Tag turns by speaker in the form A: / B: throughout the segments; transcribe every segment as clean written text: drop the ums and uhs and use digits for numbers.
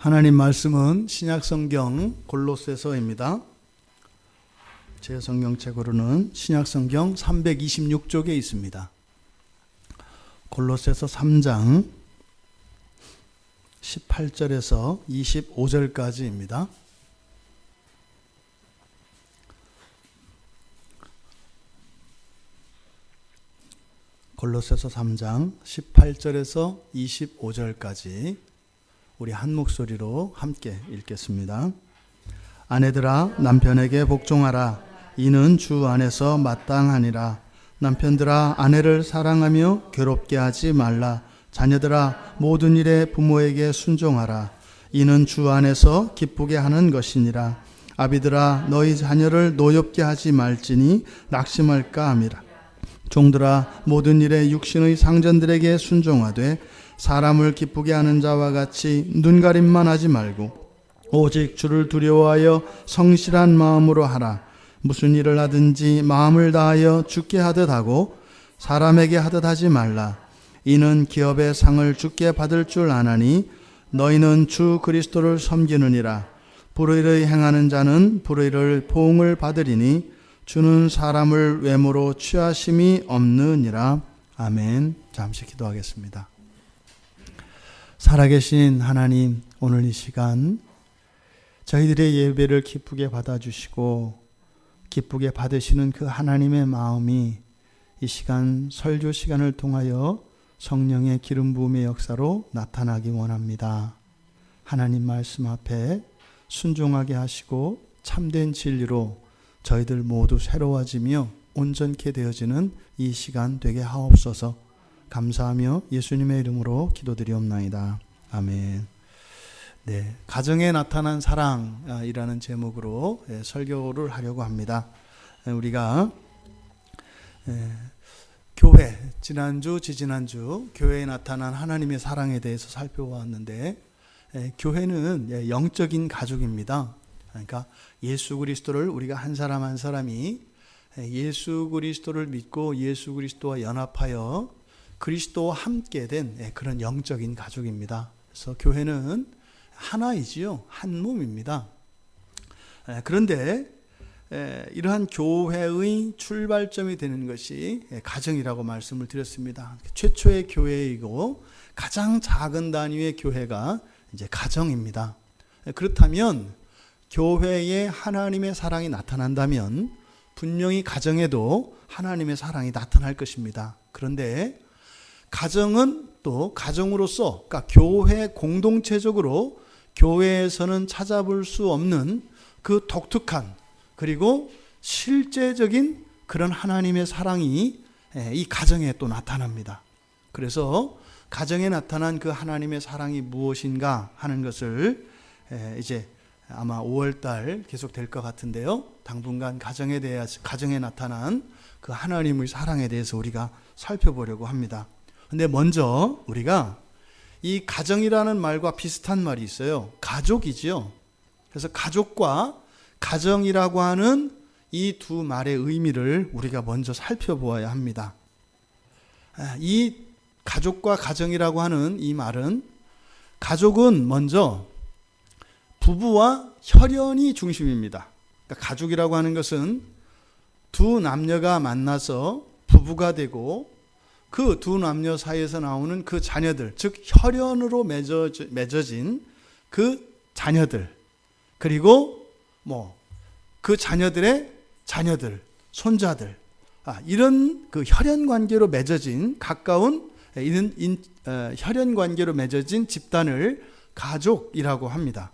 A: 하나님 말씀은 신약성경 골로새서입니다. 제 성경책으로는 신약성경 326쪽에 있습니다. 골로새서 3장 18절에서 25절까지입니다. 골로새서 3장 18절에서 25절까지 우리 한 목소리로 함께 읽겠습니다. 아내들아 남편에게 복종하라. 이는 주 안에서 마땅하니라. 남편들아 아내를 사랑하며 괴롭게 하지 말라. 자녀들아 모든 일에 부모에게 순종하라. 이는 주 안에서 기쁘게 하는 것이니라. 아비들아 너희 자녀를 노엽게 하지 말지니 낙심할까 함이라. 종들아 모든 일에 육신의 상전들에게 순종하되 사람을 기쁘게 하는 자와 같이 눈가림만 하지 말고 오직 주를 두려워하여 성실한 마음으로 하라. 무슨 일을 하든지 마음을 다하여 주께 하듯 하고 사람에게 하듯 하지 말라. 이는 기업의 상을 주께 받을 줄 아나니 너희는 주 그리스도를 섬기느니라. 불의를 행하는 자는 불의를 보응을 받으리니 주는 사람을 외모로 취하심이 없느니라. 아멘. 잠시 기도하겠습니다. 살아계신 하나님, 오늘 이 시간 저희들의 예배를 기쁘게 받아주시고 기쁘게 받으시는 그 하나님의 마음이 이 시간 설교 시간을 통하여 성령의 기름 부음의 역사로 나타나기 원합니다. 하나님 말씀 앞에 순종하게 하시고 참된 진리로 저희들 모두 새로워지며 온전케 되어지는 이 시간 되게 하옵소서. 감사하며 예수님의 이름으로 기도드리옵나이다. 아멘. 네, 가정에 나타난 사랑이라는 제목으로 설교를 하려고 합니다. 우리가 교회, 지난주, 지지난주 교회에 나타난 하나님의 사랑에 대해서 살펴보았는데 교회는 영적인 가족입니다. 그러니까 예수 그리스도를 우리가 한 사람 한 사람이 예수 그리스도를 믿고 예수 그리스도와 연합하여 그리스도와 함께 된 그런 영적인 가족입니다. 그래서 교회는 하나이지요. 한 몸입니다. 그런데 이러한 교회의 출발점이 되는 것이 가정이라고 말씀을 드렸습니다. 최초의 교회이고 가장 작은 단위의 교회가 이제 가정입니다. 그렇다면 교회에 하나님의 사랑이 나타난다면 분명히 가정에도 하나님의 사랑이 나타날 것입니다. 그런데 가정은 또 가정으로서, 그러니까 교회 공동체적으로 교회에서는 찾아볼 수 없는 그 독특한 그리고 실제적인 그런 하나님의 사랑이 이 가정에 또 나타납니다. 그래서 가정에 나타난 그 하나님의 사랑이 무엇인가 하는 것을 이제 아마 5월달 계속 될 것 같은데요. 당분간 가정에 나타난 그 하나님의 사랑에 대해서 우리가 살펴보려고 합니다. 근데 먼저 우리가 이 가정이라는 말과 비슷한 말이 있어요. 가족이지요. 그래서 가족과 가정이라고 하는 이 두 말의 의미를 우리가 먼저 살펴보아야 합니다. 이 가족과 가정이라고 하는 이 말은 가족은 먼저 부부와 혈연이 중심입니다. 그러니까 가족이라고 하는 것은 두 남녀가 만나서 부부가 되고 그 두 남녀 사이에서 나오는 그 자녀들, 즉 혈연으로 맺어진 그 자녀들, 그리고 그 자녀들의 자녀들, 손자들, 이런 그 혈연 관계로 맺어진 가까운 이런 혈연 관계로 맺어진 집단을 가족이라고 합니다.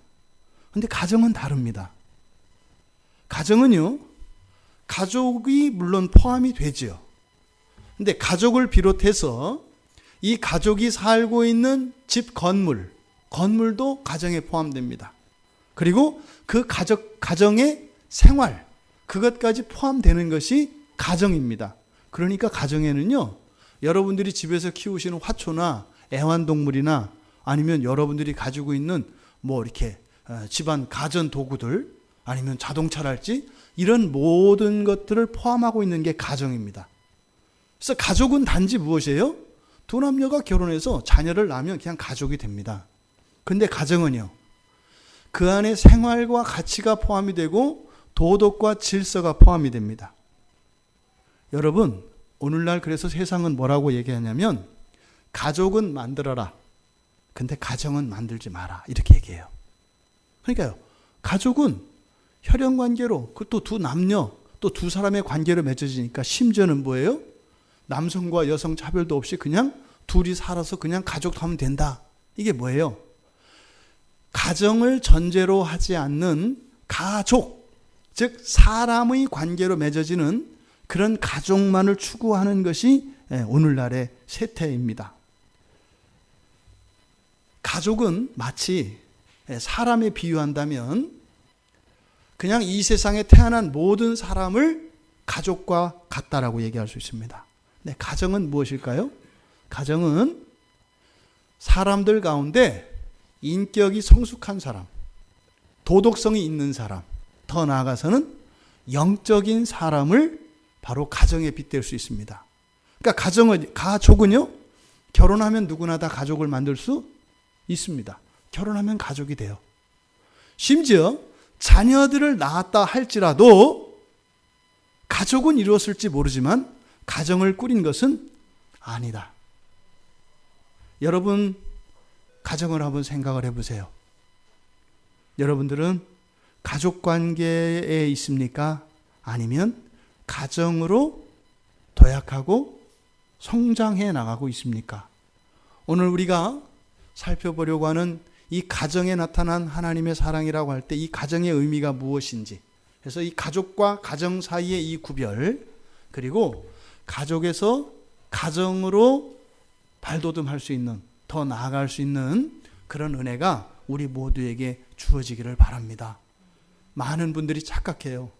A: 그런데 가정은 다릅니다. 가정은요, 가족이 물론 포함이 되죠. 근데 가족을 비롯해서 이 가족이 살고 있는 집 건물도 가정에 포함됩니다. 그리고 그 가정의 생활, 그것까지 포함되는 것이 가정입니다. 그러니까 가정에는요, 여러분들이 집에서 키우시는 화초나 애완동물이나 아니면 여러분들이 가지고 있는 이렇게 집안 가전 도구들 아니면 자동차랄지 이런 모든 것들을 포함하고 있는 게 가정입니다. 그래서 가족은 단지 무엇이에요? 두 남녀가 결혼해서 자녀를 낳으면 그냥 가족이 됩니다. 그런데 가정은요, 그 안에 생활과 가치가 포함이 되고 도덕과 질서가 포함이 됩니다. 여러분, 오늘날 그래서 세상은 뭐라고 얘기하냐면 가족은 만들어라. 근데 가정은 만들지 마라. 이렇게 얘기해요. 그러니까요. 가족은 혈연관계로 또 두 남녀 또 두 사람의 관계로 맺어지니까 심지어는 뭐예요? 남성과 여성 차별도 없이 그냥 둘이 살아서 그냥 가족 하면 된다. 이게 뭐예요? 가정을 전제로 하지 않는 가족, 즉 사람의 관계로 맺어지는 그런 가족만을 추구하는 것이 오늘날의 세태입니다. 가족은 마치 사람에 비유한다면 그냥 이 세상에 태어난 모든 사람을 가족과 같다라고 얘기할 수 있습니다. 네, 가정은 무엇일까요? 가정은 사람들 가운데 인격이 성숙한 사람, 도덕성이 있는 사람, 더 나아가서는 영적인 사람을 바로 가정에 빗댈 수 있습니다. 그러니까 가족은요, 결혼하면 누구나 다 가족을 만들 수 있습니다. 결혼하면 가족이 돼요. 심지어 자녀들을 낳았다 할지라도 가족은 이루었을지 모르지만 가정을 꾸린 것은 아니다. 여러분, 가정을 한번 생각을 해보세요. 여러분들은 가족 관계에 있습니까? 아니면 가정으로 도약하고 성장해 나가고 있습니까? 오늘 우리가 살펴보려고 하는 이 가정에 나타난 하나님의 사랑이라고 할 때 이 가정의 의미가 무엇인지, 그래서 이 가족과 가정 사이의 이 구별, 그리고 가족에서 가정으로 발돋움할 수 있는, 더 나아갈 수 있는 그런 은혜가 우리 모두에게 주어지기를 바랍니다. 많은 분들이 착각해요.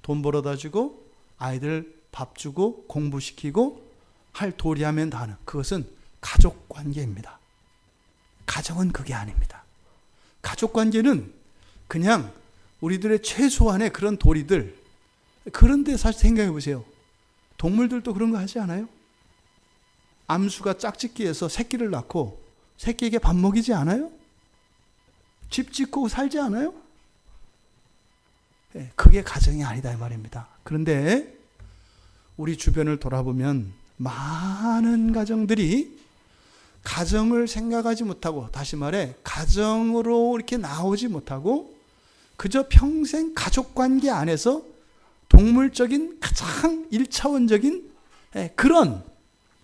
A: 돈 벌어다 주고 아이들 밥 주고 공부시키고 할 도리하면 다는, 그것은 가족 관계입니다. 가정은 그게 아닙니다. 가족 관계는 그냥 우리들의 최소한의 그런 도리들. 그런데 사실 생각해 보세요. 동물들도 그런 거 하지 않아요? 암수가 짝짓기해서 새끼를 낳고 새끼에게 밥 먹이지 않아요? 집 짓고 살지 않아요? 그게 가정이 아니다 이 말입니다. 그런데 우리 주변을 돌아보면 많은 가정들이 가정을 생각하지 못하고, 다시 말해 가정으로 이렇게 나오지 못하고 그저 평생 가족관계 안에서 동물적인 가장 1차원적인 그런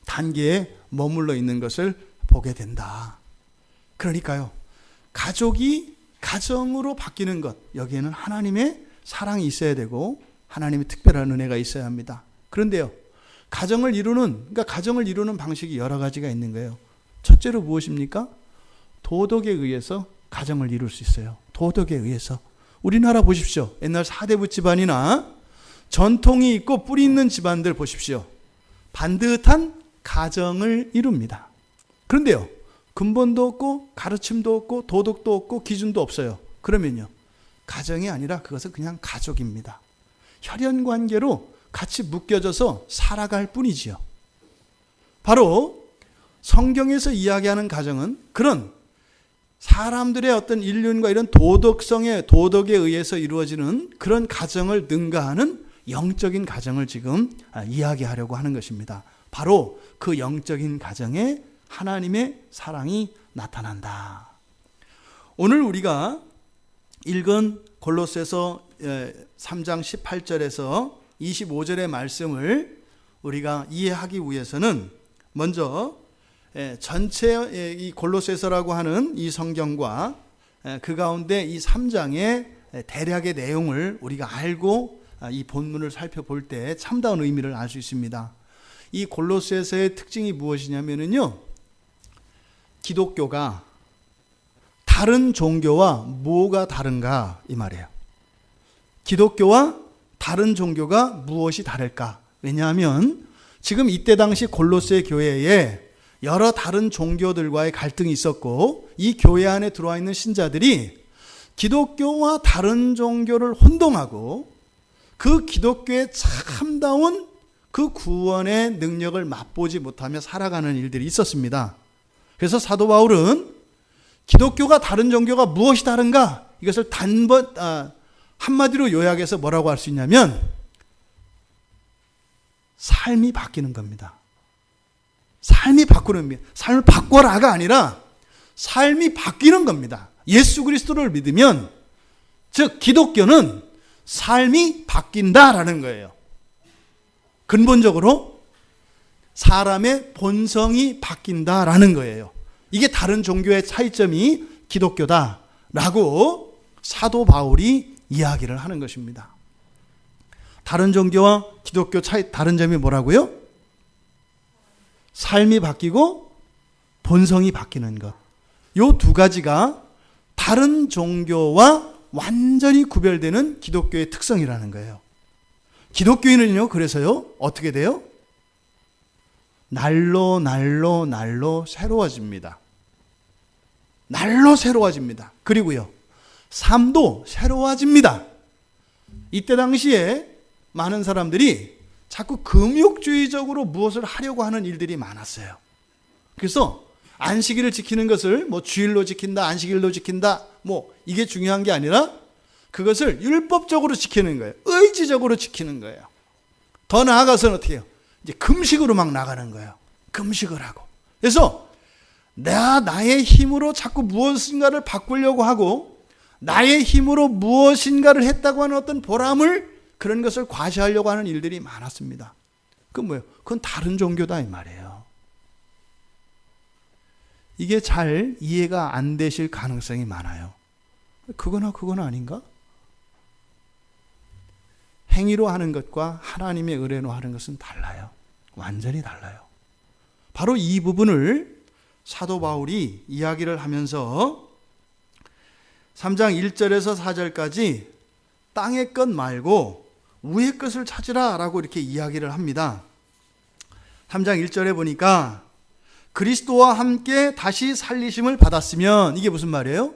A: 단계에 머물러 있는 것을 보게 된다. 그러니까요, 가족이 가정으로 바뀌는 것, 여기에는 하나님의 사랑이 있어야 되고 하나님의 특별한 은혜가 있어야 합니다. 그런데요, 가정을 이루는 방식이 여러 가지가 있는 거예요. 첫째로 무엇입니까? 도덕에 의해서 가정을 이룰 수 있어요. 도덕에 의해서. 우리나라 보십시오. 옛날 사대부 집안이나 전통이 있고 뿌리 있는 집안들 보십시오. 반듯한 가정을 이룹니다. 그런데요, 근본도 없고 가르침도 없고 도덕도 없고 기준도 없어요. 그러면요, 가정이 아니라 그것은 그냥 가족입니다. 혈연관계로 같이 묶여져서 살아갈 뿐이지요. 바로 성경에서 이야기하는 가정은 그런 사람들의 어떤 인륜과 이런 도덕에 의해서 이루어지는 그런 가정을 능가하는 영적인 가정을 지금 이야기하려고 하는 것입니다. 바로 그 영적인 가정에 하나님의 사랑이 나타난다. 오늘 우리가 읽은 골로새서 3장 18절에서 25절의 말씀을 우리가 이해하기 위해서는 먼저 전체 이 골로새서라고 하는 이 성경과 그 가운데 이 3장의 대략의 내용을 우리가 알고 이 본문을 살펴볼 때 참다운 의미를 알 수 있습니다. 이 골로새서의 특징이 무엇이냐면요, 기독교가 다른 종교와 뭐가 다른가 이 말이에요. 기독교와 다른 종교가 무엇이 다를까? 왜냐하면 지금 이때 당시 골로새 교회에 여러 다른 종교들과의 갈등이 있었고, 이 교회 안에 들어와 있는 신자들이 기독교와 다른 종교를 혼동하고 그 기독교의 참다운 그 구원의 능력을 맛보지 못하며 살아가는 일들이 있었습니다. 그래서 사도 바울은 기독교가 다른 종교가 무엇이 다른가? 이것을 한마디로 요약해서 뭐라고 할 수 있냐면 삶이 바뀌는 겁니다. 삶이 바꾸는 겁니다. 삶을 바꿔라가 아니라 삶이 바뀌는 겁니다. 예수 그리스도를 믿으면, 즉 기독교는 삶이 바뀐다라는 거예요. 근본적으로 사람의 본성이 바뀐다라는 거예요. 이게 다른 종교의 차이점이 기독교다라고 사도 바울이 이야기를 하는 것입니다. 다른 종교와 기독교 다른 점이 뭐라고요? 삶이 바뀌고 본성이 바뀌는 것. 요 두 가지가 다른 종교와 완전히 구별되는 기독교의 특성이라는 거예요. 기독교인은요, 그래서요, 어떻게 돼요? 날로 새로워집니다. 날로 새로워집니다. 그리고요, 삶도 새로워집니다. 이때 당시에 많은 사람들이 자꾸 금욕주의적으로 무엇을 하려고 하는 일들이 많았어요. 그래서 안식일을 지키는 것을 주일로 지킨다, 안식일로 지킨다, 이게 중요한 게 아니라 그것을 율법적으로 지키는 거예요. 의지적으로 지키는 거예요. 더 나아가서는 어떻게 해요? 이제 금식으로 막 나가는 거예요. 금식을 하고. 그래서 나의 힘으로 자꾸 무엇인가를 바꾸려고 하고, 나의 힘으로 무엇인가를 했다고 하는 어떤 보람을, 그런 것을 과시하려고 하는 일들이 많았습니다. 그건 뭐예요? 그건 다른 종교다 이 말이에요. 이게 잘 이해가 안 되실 가능성이 많아요. 그거나 아닌가? 행위로 하는 것과 하나님의 은혜로 하는 것은 달라요. 완전히 달라요. 바로 이 부분을 사도 바울이 이야기를 하면서 3장 1절에서 4절까지 땅의 것 말고 위의 것을 찾으라 라고 이렇게 이야기를 합니다. 3장 1절에 보니까 그리스도와 함께 다시 살리심을 받았으면, 이게 무슨 말이에요?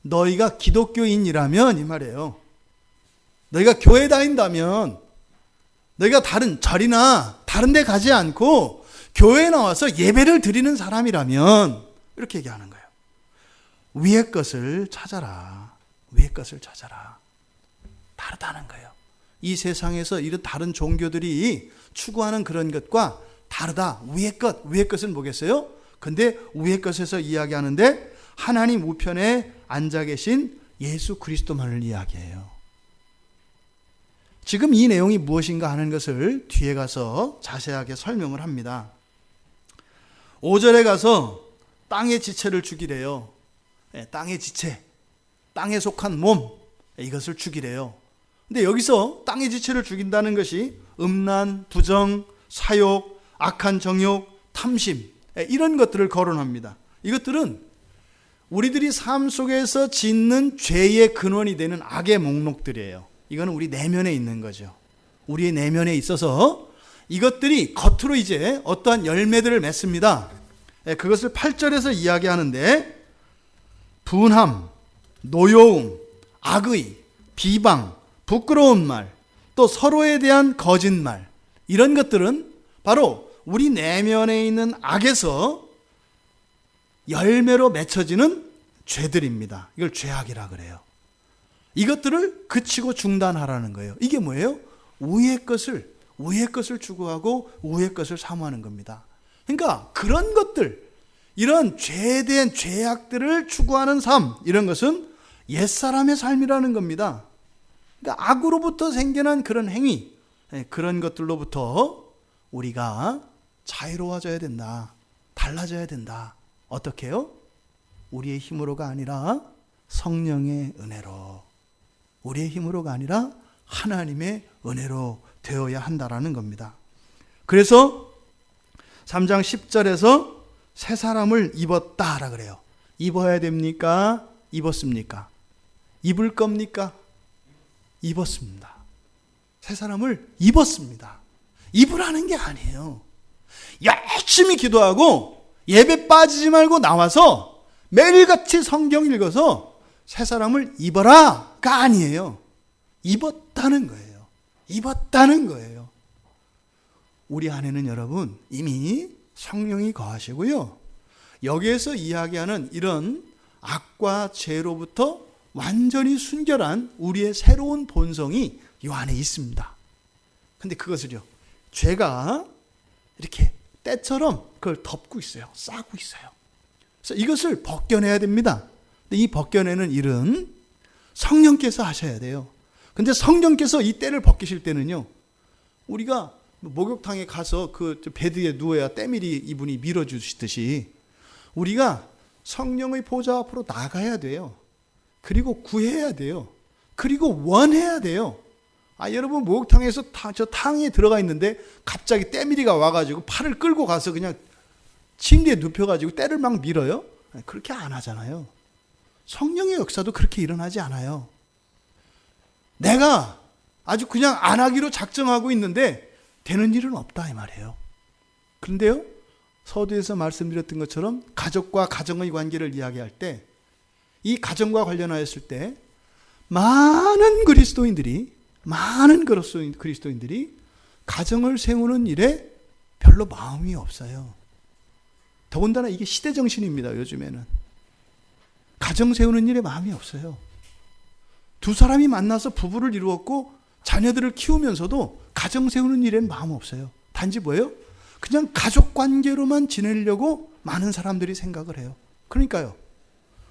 A: 너희가 기독교인이라면 이 말이에요. 너희가 교회 다닌다면, 너희가 다른 절이나 다른 데 가지 않고 교회에 나와서 예배를 드리는 사람이라면, 이렇게 얘기하는 거예요. 위의 것을 찾아라. 위의 것을 찾아라. 다르다는 거예요. 이 세상에서 이런 다른 종교들이 추구하는 그런 것과 다르다. 위의 것은 뭐겠어요? 근데 위의 것에서 이야기하는데 하나님 우편에 앉아 계신 예수 그리스도만을 이야기해요. 지금 이 내용이 무엇인가 하는 것을 뒤에 가서 자세하게 설명을 합니다. 5절에 가서 땅의 지체를 죽이래요. 땅의 지체, 땅에 속한 몸, 이것을 죽이래요. 근데 여기서 땅의 지체를 죽인다는 것이 음란, 부정, 사욕, 악한 정욕, 탐심, 이런 것들을 거론합니다. 이것들은 우리들이 삶 속에서 짓는 죄의 근원이 되는 악의 목록들이에요. 이거는 우리 내면에 있는 거죠. 우리의 내면에 있어서 이것들이 겉으로 이제 어떠한 열매들을 맺습니다. 그것을 8절에서 이야기하는데, 분함, 노여움, 악의, 비방, 부끄러운 말, 또 서로에 대한 거짓말, 이런 것들은 바로 우리 내면에 있는 악에서 열매로 맺혀지는 죄들입니다. 이걸 죄악이라 그래요. 이것들을 그치고 중단하라는 거예요. 이게 뭐예요? 위의 것을 추구하고 위의 것을 사모하는 겁니다. 그러니까 그런 것들, 이런 죄에 대한 죄악들을 추구하는 삶, 이런 것은 옛사람의 삶이라는 겁니다. 그러니까 악으로부터 생겨난 그런 행위, 그런 것들로부터 우리가 자유로워져야 된다. 달라져야 된다. 어떻게 해요? 우리의 힘으로가 아니라 성령의 은혜로, 우리의 힘으로가 아니라 하나님의 은혜로 되어야 한다라는 겁니다. 그래서 3장 10절에서 새 사람을 입었다라 그래요. 입어야 됩니까? 입었습니까? 입을 겁니까? 입었습니다. 새 사람을 입었습니다. 입으라는 게 아니에요. 열심히 기도하고 예배 빠지지 말고 나와서 매일같이 성경 읽어서 새 사람을 입어라가 아니에요. 입었다는 거예요. 입었다는 거예요. 우리 안에는 여러분 이미 성령이 거하시고요. 여기에서 이야기하는 이런 악과 죄로부터 완전히 순결한 우리의 새로운 본성이 이 안에 있습니다. 근데 그것을요, 죄가 이렇게 때처럼 그걸 덮고 있어요. 싸고 있어요. 그래서 이것을 벗겨내야 됩니다. 근데 이 벗겨내는 일은 성령께서 하셔야 돼요. 근데 성령께서 이 때를 벗기실 때는요, 우리가 목욕탕에 가서 그 베드에 누워야 때밀이 이분이 밀어주시듯이 우리가 성령의 보좌 앞으로 나가야 돼요. 그리고 구해야 돼요. 그리고 원해야 돼요. 여러분 목욕탕에서 저 탕에 들어가 있는데 갑자기 때밀이가 와가지고 팔을 끌고 가서 그냥 침대에 눕혀가지고 때를 막 밀어요? 그렇게 안 하잖아요. 성령의 역사도 그렇게 일어나지 않아요. 내가 아주 그냥 안 하기로 작정하고 있는데 되는 일은 없다 이 말이에요. 그런데요, 서두에서 말씀드렸던 것처럼 가족과 가정의 관계를 이야기할 때, 이 가정과 관련하였을 때 많은 그리스도인들이 가정을 세우는 일에 별로 마음이 없어요. 더군다나 이게 시대정신입니다. 요즘에는 가정 세우는 일에 마음이 없어요. 두 사람이 만나서 부부를 이루었고 자녀들을 키우면서도 가정 세우는 일엔 마음 없어요. 단지 뭐예요? 그냥 가족 관계로만 지내려고 많은 사람들이 생각을 해요. 그러니까요,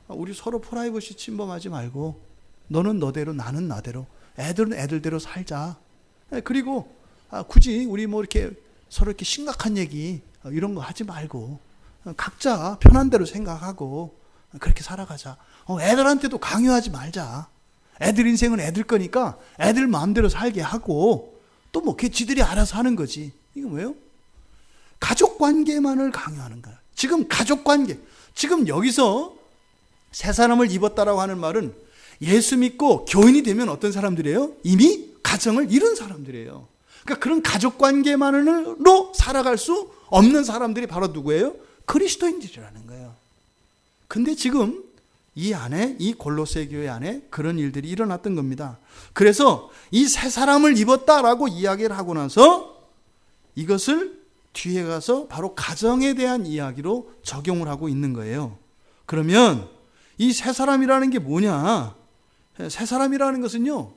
A: 우리 서로 프라이버시 침범하지 말고 너는 너대로 나는 나대로, 애들은 애들대로 살자. 그리고 굳이 우리 뭐 이렇게 서로 이렇게 심각한 얘기 이런 거 하지 말고 각자 편한 대로 생각하고 그렇게 살아가자. 애들한테도 강요하지 말자. 애들 인생은 애들 거니까 애들 마음대로 살게 하고 또 뭐 지들이 알아서 하는 거지. 이거 뭐예요? 가족 관계만을 강요하는 거야. 지금 가족 관계, 지금 여기서 새 사람을 입었다라고 하는 말은 예수 믿고 교인이 되면 어떤 사람들이에요? 이미 가정을 이룬 사람들이에요. 그러니까 그런 가족 관계만으로 살아갈 수 없는 사람들이 바로 누구예요? 그리스도인들이라는 거예요. 근데 지금 이 안에, 이 골로새 교회 안에 그런 일들이 일어났던 겁니다. 그래서 이 새 사람을 입었다라고 이야기를 하고 나서 이것을 뒤에 가서 바로 가정에 대한 이야기로 적용을 하고 있는 거예요. 그러면 이 새 사람이라는 게 뭐냐? 새 사람이라는 것은요,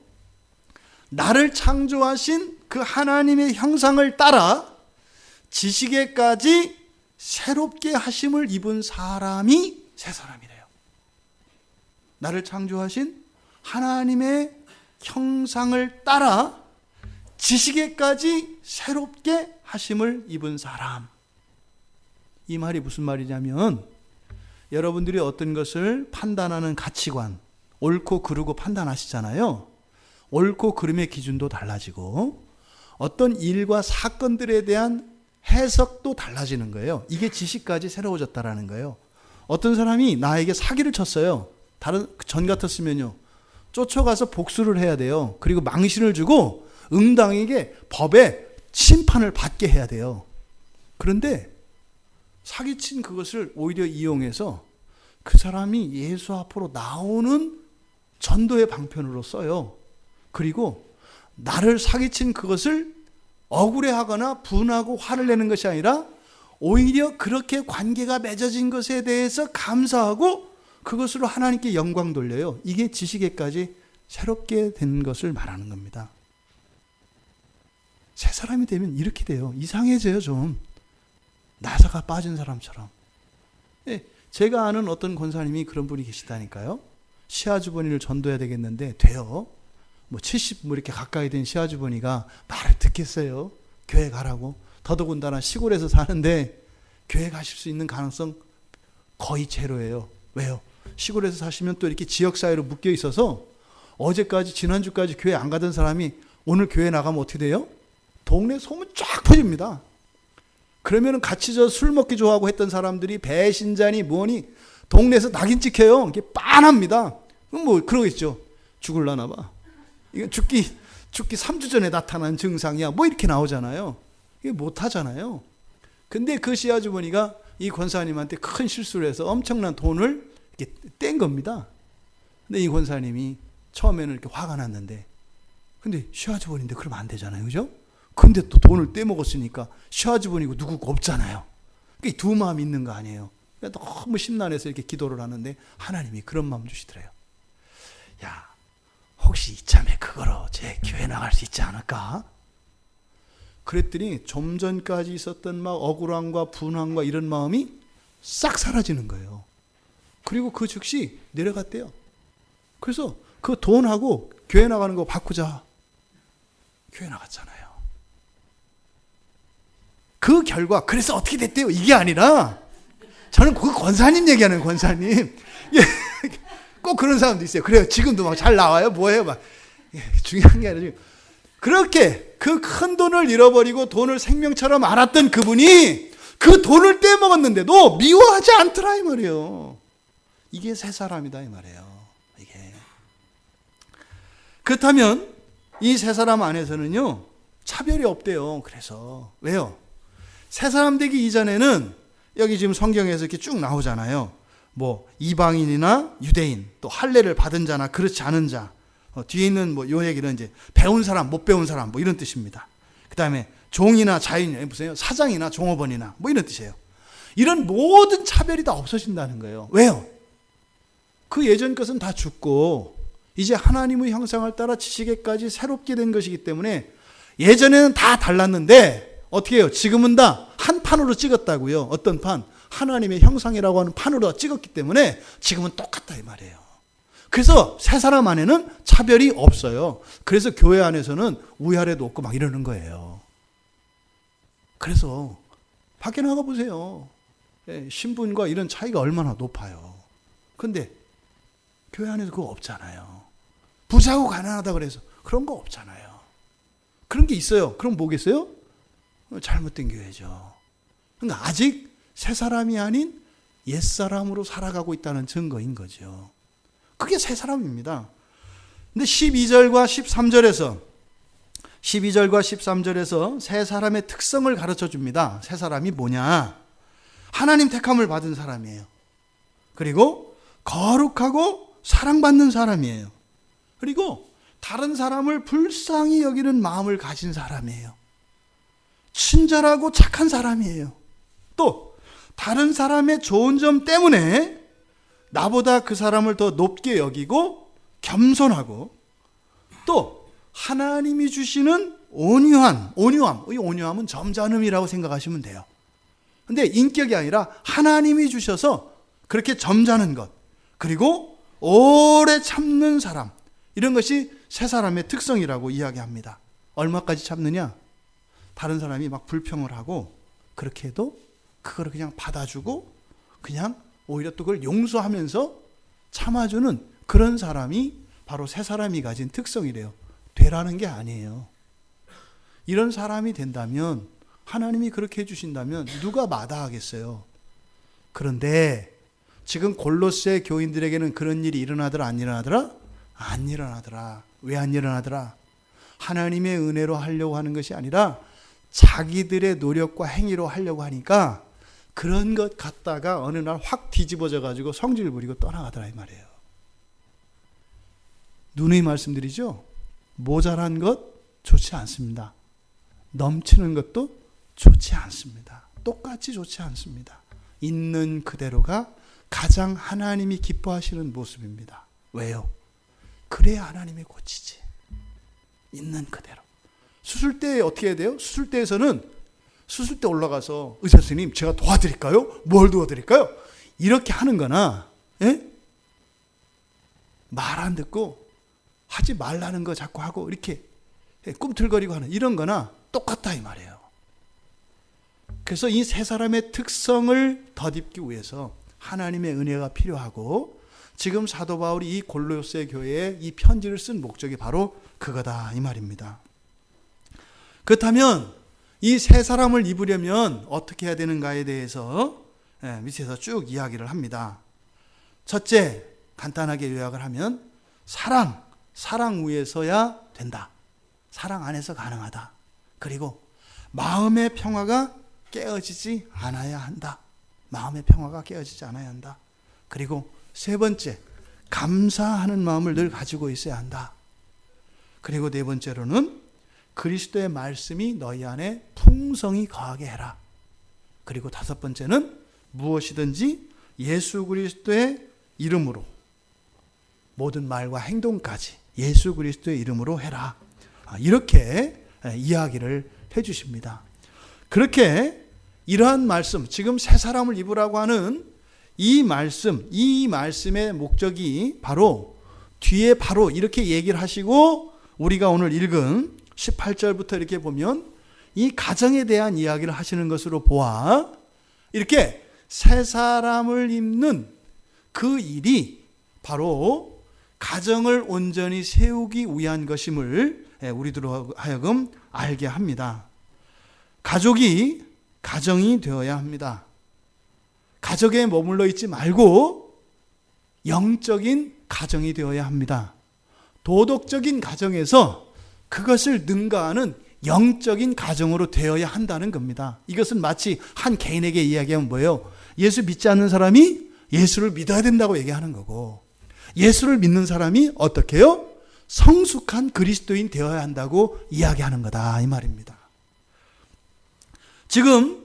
A: 나를 창조하신 그 하나님의 형상을 따라 지식에까지 새롭게 하심을 입은 사람이 새 사람이래요. 나를 창조하신 하나님의 형상을 따라 지식에까지 새롭게 하심을 입은 사람. 이 말이 무슨 말이냐면, 여러분들이 어떤 것을 판단하는 가치관, 옳고 그르고 판단하시잖아요. 옳고 그름의 기준도 달라지고 어떤 일과 사건들에 대한 해석도 달라지는 거예요. 이게 지식까지 새로워졌다라는 거예요. 어떤 사람이 나에게 사기를 쳤어요. 전 같았으면요, 쫓아가서 복수를 해야 돼요. 그리고 망신을 주고 응당에게 법의 심판을 받게 해야 돼요. 그런데 사기친 그것을 오히려 이용해서 그 사람이 예수 앞으로 나오는 전도의 방편으로 써요. 그리고 나를 사기친 그것을 억울해하거나 분하고 화를 내는 것이 아니라 오히려 그렇게 관계가 맺어진 것에 대해서 감사하고 그것으로 하나님께 영광 돌려요. 이게 지식에까지 새롭게 된 것을 말하는 겁니다. 새 사람이 되면 이렇게 돼요. 이상해져요. 좀 나사가 빠진 사람처럼. 제가 아는 어떤 권사님이 그런 분이 계시다니까요. 시아주버니를 전도해야 되겠는데 돼요. 70 이렇게 가까이 된 시아주버니가 말을 듣겠어요. 교회 가라고. 더더군다나 시골에서 사는데 교회 가실 수 있는 가능성 거의 제로예요. 왜요? 시골에서 사시면 또 이렇게 지역사회로 묶여 있어서 어제까지 지난주까지 교회 안 가던 사람이 오늘 교회 나가면 어떻게 돼요? 동네 소문 쫙 퍼집니다. 그러면 같이 술 먹기 좋아하고 했던 사람들이 배신자니 뭐니 동네에서 낙인 찍혀요. 이게 빤합니다. 그럼 그러겠죠. 죽을라나 봐. 이건 죽기 3주 전에 나타난 증상이야. 이렇게 나오잖아요. 이게 못하잖아요. 근데 그 시아주머니가 이 권사님한테 큰 실수를 해서 엄청난 돈을 이렇게 뗀 겁니다. 근데 이 권사님이 처음에는 이렇게 화가 났는데, 근데 시아주머니인데 그러면 안 되잖아요. 그죠? 근데 또 돈을 떼먹었으니까 시아주머니고 누구가 없잖아요. 그러니까 두 마음이 있는 거 아니에요. 너무 심란해서 이렇게 기도를 하는데 하나님이 그런 마음 주시더래요. 나갈 수 있지 않을까? 그랬더니 좀 전까지 있었던 막 억울함과 분함과 이런 마음이 싹 사라지는 거예요. 그리고 그 즉시 내려갔대요. 그래서 그 돈하고 교회 나가는 거 바꾸자. 교회 나갔잖아요. 그 결과 그래서 어떻게 됐대요? 이게 아니라 저는 그 권사님 얘기하는 거예요. 권사님. 꼭 그런 사람도 있어요. 그래요. 지금도 막 잘 나와요. 뭐예요? 막 중요한 게 아니라 그렇게 그 큰 돈을 잃어버리고 돈을 생명처럼 알았던 그분이 그 돈을 떼먹었는데도 미워하지 않더라 이 말이에요. 이게 새 사람이다 이 말이에요. 이게 그렇다면 이 새 사람 안에서는요 차별이 없대요. 그래서 왜요? 새 사람 되기 이전에는 여기 지금 성경에서 이렇게 쭉 나오잖아요. 뭐 이방인이나 유대인, 또 할례를 받은 자나 그렇지 않은 자, 뒤에 있는 뭐 요 얘기는 이제 배운 사람, 못 배운 사람 뭐 이런 뜻입니다. 그 다음에 종이나 자유인, 보세요. 사장이나 종업원이나 뭐 이런 뜻이에요. 이런 모든 차별이 다 없어진다는 거예요. 왜요? 그 예전 것은 다 죽고 이제 하나님의 형상을 따라 지식에까지 새롭게 된 것이기 때문에 예전에는 다 달랐는데 어떻게 해요? 지금은 다 한 판으로 찍었다고요. 어떤 판? 하나님의 형상이라고 하는 판으로 찍었기 때문에 지금은 똑같다 이 말이에요. 그래서 새 사람 안에는 차별이 없어요. 그래서 교회 안에서는 위아래도 없고 막 이러는 거예요. 그래서 밖에 나가 보세요. 신분과 이런 차이가 얼마나 높아요. 근데 교회 안에서 그거 없잖아요. 부자고 가난하다 그래서 그런 거 없잖아요. 그런 게 있어요. 그럼 뭐겠어요? 잘못된 교회죠. 그러니까 아직 새 사람이 아닌 옛 사람으로 살아가고 있다는 증거인 거죠. 그게 새 사람입니다. 근데 12절과 13절에서 새 사람의 특성을 가르쳐 줍니다. 새 사람이 뭐냐? 하나님 택함을 받은 사람이에요. 그리고 거룩하고 사랑받는 사람이에요. 그리고 다른 사람을 불쌍히 여기는 마음을 가진 사람이에요. 친절하고 착한 사람이에요. 또 다른 사람의 좋은 점 때문에 나보다 그 사람을 더 높게 여기고 겸손하고 또 하나님이 주시는 온유함, 이 온유함은 점잖음이라고 생각하시면 돼요. 근데 인격이 아니라 하나님이 주셔서 그렇게 점잖은 것, 그리고 오래 참는 사람, 이런 것이 새 사람의 특성이라고 이야기합니다. 얼마까지 참느냐? 다른 사람이 막 불평을 하고 그렇게 해도 그거를 그냥 받아주고 그냥 오히려 또 그걸 용서하면서 참아주는 그런 사람이 바로 새 사람이 가진 특성이래요. 되라는 게 아니에요. 이런 사람이 된다면, 하나님이 그렇게 해주신다면 누가 마다하겠어요. 그런데 지금 골로새 교인들에게는 그런 일이 일어나더라 안 일어나더라? 안 일어나더라. 왜 안 일어나더라? 하나님의 은혜로 하려고 하는 것이 아니라 자기들의 노력과 행위로 하려고 하니까 그런 것 갖다가 어느 날 확 뒤집어져 가지고 성질을 부리고 떠나가더라 이 말이에요. 누누이 말씀드리죠. 모자란 것 좋지 않습니다. 넘치는 것도 좋지 않습니다. 똑같이 좋지 않습니다. 있는 그대로가 가장 하나님이 기뻐하시는 모습입니다. 왜요? 그래야 하나님이 고치지. 있는 그대로. 수술대에 어떻게 해야 돼요? 수술대에서는 수술대 올라가서 의사 선생님 제가 도와드릴까요? 뭘 도와드릴까요? 이렇게 하는 거나 말 안 듣고 하지 말라는 거 자꾸 하고 이렇게 꿈틀거리고 하는 이런 거나 똑같다 이 말이에요. 그래서 이 세 사람의 특성을 덧입기 위해서 하나님의 은혜가 필요하고 지금 사도 바울이 이 골로새 교회에 이 편지를 쓴 목적이 바로 그거다 이 말입니다. 그렇다면 이 세 사람을 입으려면 어떻게 해야 되는가에 대해서 밑에서 쭉 이야기를 합니다. 첫째, 간단하게 요약을 하면 사랑 위에서야 된다. 사랑 안에서 가능하다. 그리고 마음의 평화가 깨어지지 않아야 한다. 마음의 평화가 깨어지지 않아야 한다. 그리고 세 번째, 감사하는 마음을 늘 가지고 있어야 한다. 그리고 네 번째로는 그리스도의 말씀이 너희 안에 풍성히 거하게 해라. 그리고 다섯 번째는 무엇이든지 예수 그리스도의 이름으로 모든 말과 행동까지 예수 그리스도의 이름으로 해라. 이렇게 이야기를 해주십니다. 그렇게 이러한 말씀, 지금 새 사람을 입으라고 하는 이 말씀의 목적이 바로 뒤에 바로 이렇게 얘기를 하시고 우리가 오늘 읽은 18절부터 이렇게 보면 이 가정에 대한 이야기를 하시는 것으로 보아 이렇게 새 사람을 입는 그 일이 바로 가정을 온전히 세우기 위한 것임을 우리들로 하여금 알게 합니다. 가정이 되어야 합니다. 가족에 머물러 있지 말고 영적인 가정이 되어야 합니다. 도덕적인 가정에서 그것을 능가하는 영적인 가정으로 되어야 한다는 겁니다. 이것은 마치 한 개인에게 이야기하면 뭐예요? 예수 믿지 않는 사람이 예수를 믿어야 된다고 얘기하는 거고, 예수를 믿는 사람이 어떻게 해요? 성숙한 그리스도인 되어야 한다고 이야기하는 거다, 이 말입니다. 지금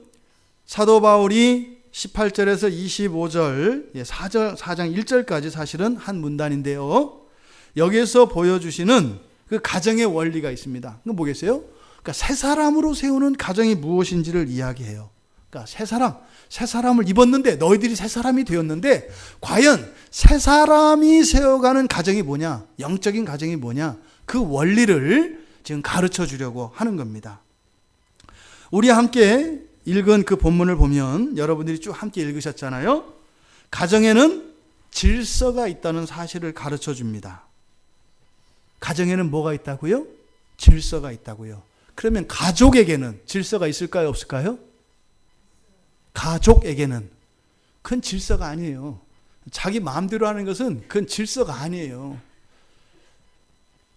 A: 사도 바울이 18절에서 25절, 4장 1절까지 사실은 한 문단인데요. 여기에서 보여주시는 그 가정의 원리가 있습니다. 그건 뭐겠어요? 그러니까 새 사람으로 세우는 가정이 무엇인지를 이야기해요. 그러니까 새 사람을 입었는데, 너희들이 새 사람이 되었는데, 과연 새 사람이 세워가는 가정이 뭐냐? 영적인 가정이 뭐냐? 그 원리를 지금 가르쳐 주려고 하는 겁니다. 우리 함께 읽은 그 본문을 보면 여러분들이 쭉 함께 읽으셨잖아요. 가정에는 질서가 있다는 사실을 가르쳐 줍니다. 가정에는 뭐가 있다고요? 질서가 있다고요. 그러면 가족에게는 질서가 있을까요? 없을까요? 가족에게는 그건 질서가 아니에요. 자기 마음대로 하는 것은 그건 질서가 아니에요.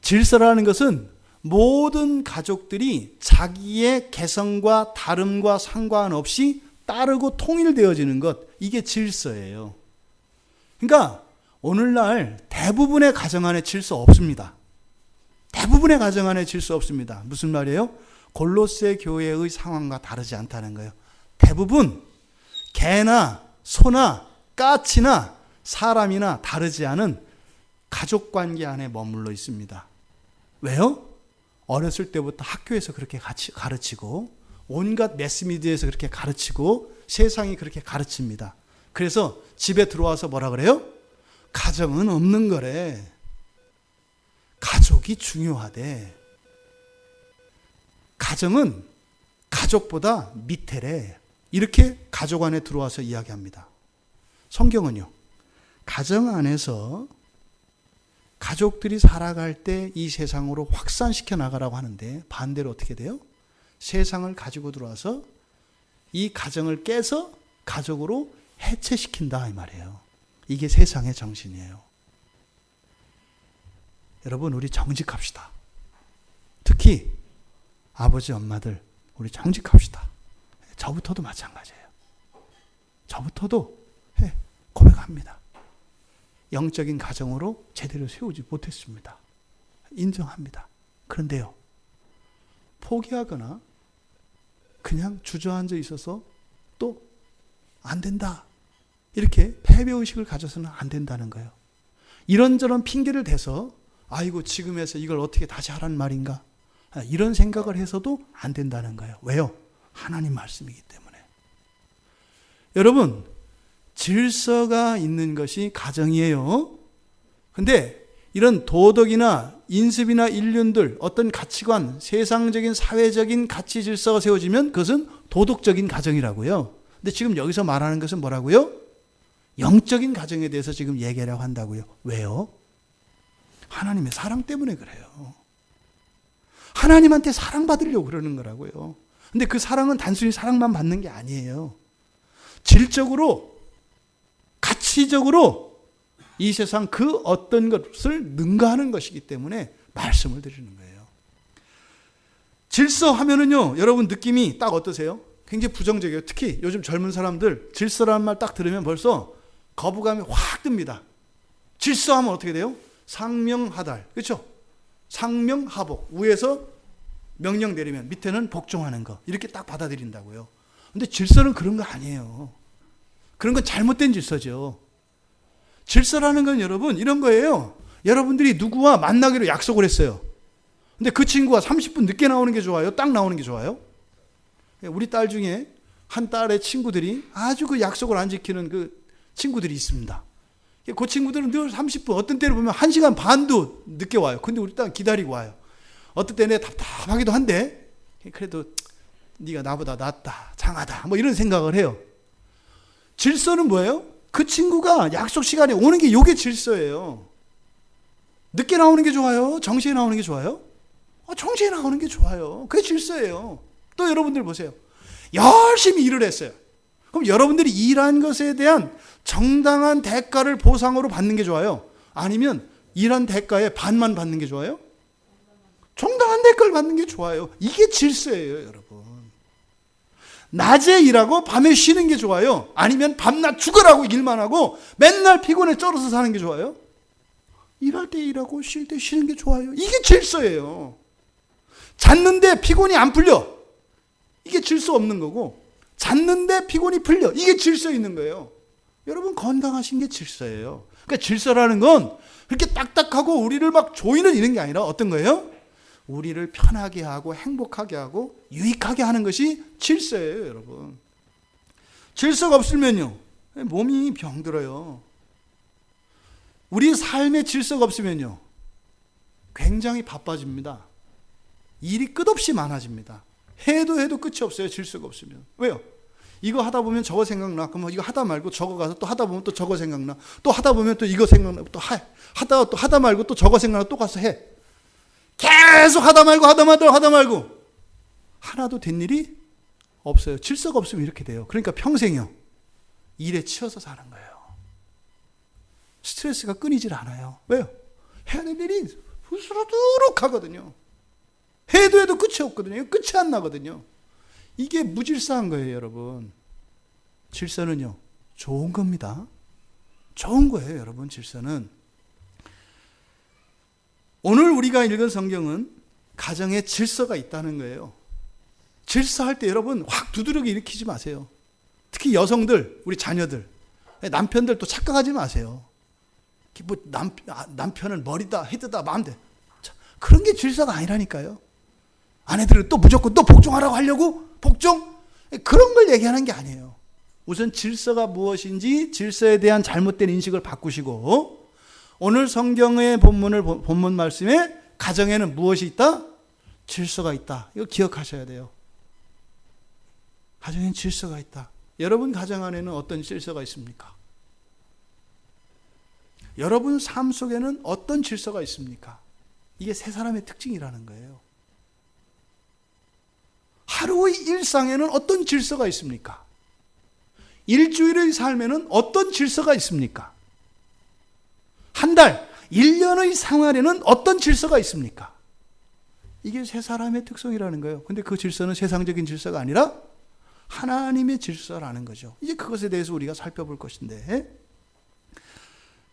A: 질서라는 것은 모든 가족들이 자기의 개성과 다름과 상관없이 따르고 통일되어지는 것, 이게 질서예요. 그러니까 오늘날 대부분의 가정 안에 질서 없습니다. 대부분의 가정 안에 질서 없습니다. 무슨 말이에요? 골로새 교회의 상황과 다르지 않다는 거예요. 대부분 개나 소나 까치나 사람이나 다르지 않은 가족관계 안에 머물러 있습니다. 왜요? 어렸을 때부터 학교에서 그렇게 가르치고 온갖 매스미디어에서 그렇게 가르치고 세상이 그렇게 가르칩니다. 그래서 집에 들어와서 뭐라 그래요? 가정은 없는 거래. 가족이 중요하대. 가정은 가족보다 밑에래. 이렇게 가족 안에 들어와서 이야기합니다. 성경은요, 가정 안에서 가족들이 살아갈 때 이 세상으로 확산시켜 나가라고 하는데, 반대로 어떻게 돼요? 세상을 가지고 들어와서 이 가정을 깨서 가족으로 해체시킨다, 이 말이에요. 이게 세상의 정신이에요. 여러분, 우리 정직합시다. 특히 아버지 엄마들, 우리 정직합시다. 저부터도 마찬가지예요. 저부터도 고백합니다. 영적인 가정으로 제대로 세우지 못했습니다. 인정합니다. 그런데요, 포기하거나 그냥 주저앉아 있어서 또 안 된다, 이렇게 패배의식을 가져서는 안 된다는 거예요. 이런저런 핑계를 대서 아이고 지금에서 이걸 어떻게 다시 하라는 말인가, 이런 생각을 해서도 안 된다는 거예요. 왜요? 하나님 말씀이기 때문에. 여러분, 질서가 있는 것이 가정이에요. 근데 이런 도덕이나 인습이나 인륜들, 어떤 가치관, 세상적인 사회적인 가치 질서가 세워지면 그것은 도덕적인 가정이라고요. 근데 지금 여기서 말하는 것은 뭐라고요? 영적인 가정에 대해서 지금 얘기하려고 한다고요. 왜요? 하나님의 사랑 때문에 그래요. 하나님한테 사랑받으려고 그러는 거라고요. 근데 그 사랑은 단순히 사랑만 받는 게 아니에요. 질적으로, 가치적으로 이 세상 그 어떤 것을 능가하는 것이기 때문에 말씀을 드리는 거예요. 질서 하면은요, 여러분 느낌이 딱 어떠세요? 굉장히 부정적이에요. 특히 요즘 젊은 사람들 질서라는 말 딱 들으면 벌써 거부감이 확 듭니다. 질서하면 어떻게 돼요? 상명하달, 그렇죠? 상명하복, 위에서 명령 내리면 밑에는 복종하는 거, 이렇게 딱 받아들인다고요. 근데 질서는 그런 거 아니에요. 그런 건 잘못된 질서죠. 질서라는 건 여러분 이런 거예요. 여러분들이 누구와 만나기로 약속을 했어요. 근데 그 친구가 30분 늦게 나오는 게 좋아요? 딱 나오는 게 좋아요? 우리 딸 중에 한 딸의 친구들이 아주 그 약속을 안 지키는 그 친구들이 있습니다. 그 친구들은 늘 30분, 어떤 때를 보면 1시간 반도 늦게 와요. 근데 우리 딸 기다리고 와요. 어떤 때는 답답하기도 한데 그래도 네가 나보다 낫다, 장하다 뭐 이런 생각을 해요. 질서는 뭐예요? 그 친구가 약속 시간에 오는 게 이게 질서예요. 늦게 나오는 게 좋아요? 정시에 나오는 게 좋아요? 정시에 나오는 게 좋아요. 그게 질서예요. 또 여러분들 보세요. 열심히 일을 했어요. 그럼 여러분들이 일한 것에 대한 정당한 대가를 보상으로 받는 게 좋아요? 아니면 일한 대가의 반만 받는 게 좋아요? 정당한 대가를 받는 게 좋아요. 이게 질서예요, 여러분. 낮에 일하고 밤에 쉬는 게 좋아요? 아니면 밤낮 죽으라고 일만 하고 맨날 피곤에 쩔어서 사는 게 좋아요? 일할 때 일하고 쉴 때 쉬는 게 좋아요. 이게 질서예요. 잤는데 피곤이 안 풀려. 이게 질서 없는 거고, 잤는데 피곤이 풀려. 이게 질서 있는 거예요. 여러분, 건강하신 게 질서예요. 그러니까 질서라는 건 그렇게 딱딱하고 우리를 막 조이는 이런 게 아니라 어떤 거예요? 우리를 편하게 하고 행복하게 하고 유익하게 하는 것이 질서예요, 여러분. 질서가 없으면요, 몸이 병들어요. 우리 삶의 질서가 없으면요, 굉장히 바빠집니다. 일이 끝없이 많아집니다. 해도 끝이 없어요, 질서가 없으면. 왜요? 이거 하다 보면 저거 생각나. 그럼 이거 하다 말고 저거 가서 또 하다 보면 또 저거 생각나. 또 하다 보면 또 이거 생각나. 또 하다가 또 하다 말고 또 저거 생각나. 또 가서 해. 계속 하다 말고 하나도 된 일이 없어요. 질서가 없으면 이렇게 돼요. 그러니까 평생요, 일에 치여서 사는 거예요. 스트레스가 끊이질 않아요. 왜요? 해야 될 일이 부스러두룩 하거든요. 해도 끝이 없거든요. 끝이 안 나거든요. 이게 무질서한 거예요, 여러분. 질서는요, 좋은 겁니다. 좋은 거예요, 여러분. 질서는. 오늘 우리가 읽은 성경은 가정에 질서가 있다는 거예요. 질서할 때 여러분 확 두드러기 일으키지 마세요. 특히 여성들, 우리 자녀들, 남편들 또 착각하지 마세요. 뭐 남편은 머리다, 헤드다, 마음대로. 그런 게 질서가 아니라니까요. 아내들은 또 무조건 또 복종하라고 하려고? 복종? 그런 걸 얘기하는 게 아니에요. 우선 질서가 무엇인지 질서에 대한 잘못된 인식을 바꾸시고, 오늘 성경의 본문 말씀에 가정에는 무엇이 있다? 질서가 있다. 이거 기억하셔야 돼요. 가정에는 질서가 있다. 여러분 가정 안에는 어떤 질서가 있습니까? 여러분 삶 속에는 어떤 질서가 있습니까? 이게 세 사람의 특징이라는 거예요. 하루의 일상에는 어떤 질서가 있습니까? 일주일의 삶에는 어떤 질서가 있습니까? 한 달, 1년의 생활에는 어떤 질서가 있습니까? 이게 세 사람의 특성이라는 거예요. 근데 그 질서는 세상적인 질서가 아니라 하나님의 질서라는 거죠. 이제 그것에 대해서 우리가 살펴볼 것인데,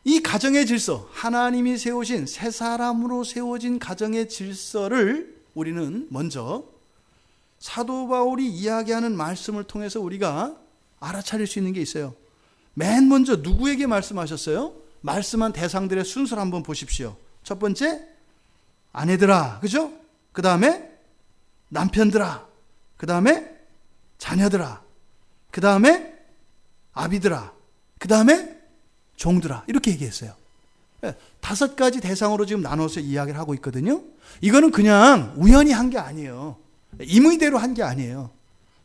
A: 이 가정의 질서, 하나님이 세우신 세 사람으로 세워진 가정의 질서를 우리는 먼저 사도 바울이 이야기하는 말씀을 통해서 우리가 알아차릴 수 있는 게 있어요. 맨 먼저 누구에게 말씀하셨어요? 말씀한 대상들의 순서를 한번 보십시오. 첫 번째, 아내들아, 그죠? 그 다음에 남편들아, 그 다음에 자녀들아, 그 다음에 아비들아, 그 다음에 종들아, 이렇게 얘기했어요. 5가지 대상으로 지금 나눠서 이야기를 하고 있거든요. 이거는 그냥 우연히 한 게 아니에요. 임의대로 한 게 아니에요.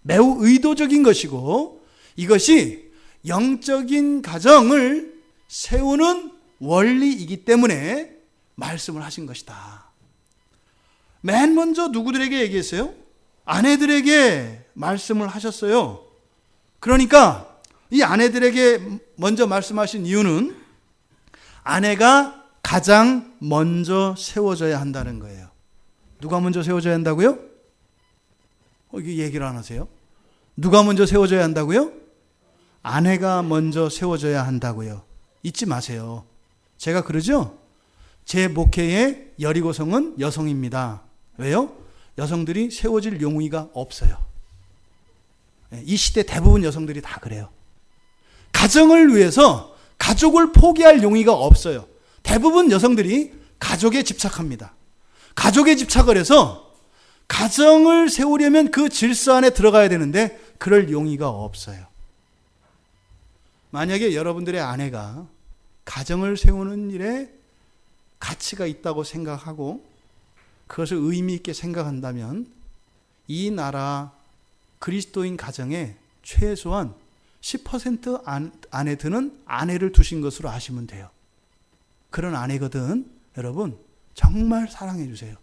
A: 매우 의도적인 것이고, 이것이 영적인 가정을 세우는 원리이기 때문에 말씀을 하신 것이다. 맨 먼저 누구들에게 얘기했어요? 아내들에게 말씀을 하셨어요. 그러니까 이 아내들에게 먼저 말씀하신 이유는 아내가 가장 먼저 세워져야 한다는 거예요. 누가 먼저 세워져야 한다고요? 이게 얘기를 안 하세요? 누가 먼저 세워져야 한다고요? 아내가 먼저 세워져야 한다고요. 잊지 마세요. 제가 그러죠? 제 목회의 여리고성은 여성입니다. 왜요? 여성들이 세워질 용의가 없어요. 이 시대 대부분 여성들이 다 그래요. 가정을 위해서 가족을 포기할 용의가 없어요. 대부분 여성들이 가족에 집착합니다. 가족에 집착을 해서 가정을 세우려면 그 질서 안에 들어가야 되는데 그럴 용의가 없어요. 만약에 여러분들의 아내가 가정을 세우는 일에 가치가 있다고 생각하고 그것을 의미 있게 생각한다면 이 나라 그리스도인 가정에 최소한 10% 안에 드는 아내를 두신 것으로 아시면 돼요. 그런 아내거든 여러분 정말 사랑해 주세요.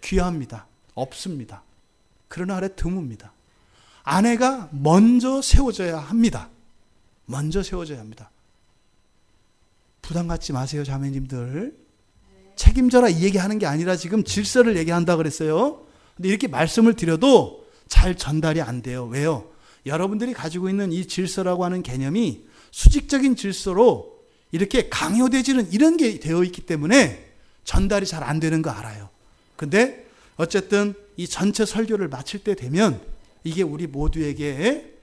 A: 귀합니다. 없습니다. 그런 아내 드뭅니다. 아내가 먼저 세워져야 합니다. 먼저 세워져야 합니다. 부담 갖지 마세요, 자매님들. 책임져라 이 얘기하는 게 아니라 지금 질서를 얘기한다 그랬어요. 근데 이렇게 말씀을 드려도 잘 전달이 안 돼요. 왜요? 여러분들이 가지고 있는 이 질서라고 하는 개념이 수직적인 질서로 이렇게 강요되지는 이런 게 되어 있기 때문에 전달이 잘 안 되는 거 알아요. 근데 어쨌든 이 전체 설교를 마칠 때 되면 이게 우리 모두에게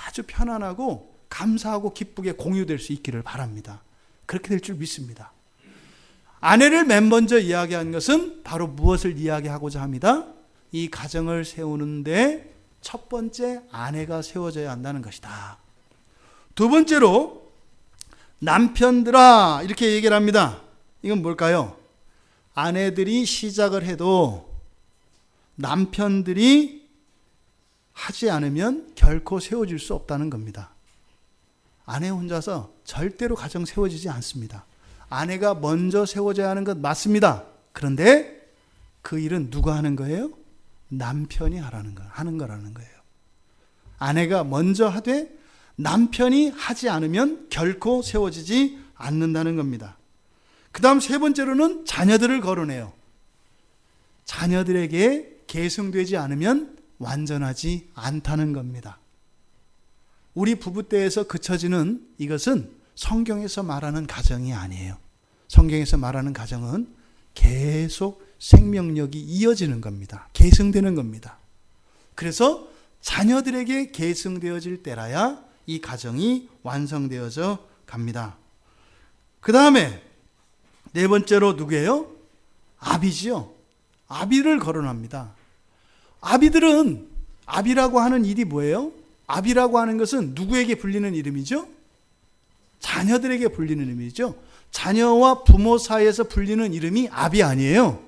A: 아주 편안하고 감사하고 기쁘게 공유될 수 있기를 바랍니다. 그렇게 될 줄 믿습니다. 아내를 맨 먼저 이야기한 것은 바로 무엇을 이야기하고자 합니다? 이 가정을 세우는데 첫 번째 아내가 세워져야 한다는 것이다. 두 번째로 남편들아 이렇게 얘기를 합니다. 이건 뭘까요? 아내들이 시작을 해도 남편들이 하지 않으면 결코 세워질 수 없다는 겁니다. 아내 혼자서 절대로 가정 세워지지 않습니다. 아내가 먼저 세워져야 하는 것 맞습니다. 그런데 그 일은 누가 하는 거예요? 남편이 하는 거라는 거예요. 아내가 먼저 하되 남편이 하지 않으면 결코 세워지지 않는다는 겁니다. 그 다음 세 번째로는 자녀들을 거론해요. 자녀들에게 계승되지 않으면 완전하지 않다는 겁니다. 우리 부부 때에서 그쳐지는 이것은 성경에서 말하는 가정이 아니에요. 성경에서 말하는 가정은 계속 생명력이 이어지는 겁니다. 계승되는 겁니다. 그래서 자녀들에게 계승되어질 때라야 이 가정이 완성되어져 갑니다. 그 다음에 네 번째로 누구예요? 아비지요. 아비를 거론합니다. 아비들은 아비라고 하는 일이 뭐예요? 아비라고 하는 것은 누구에게 불리는 이름이죠? 자녀들에게 불리는 이름이죠. 자녀와 부모 사이에서 불리는 이름이 아비 아니에요.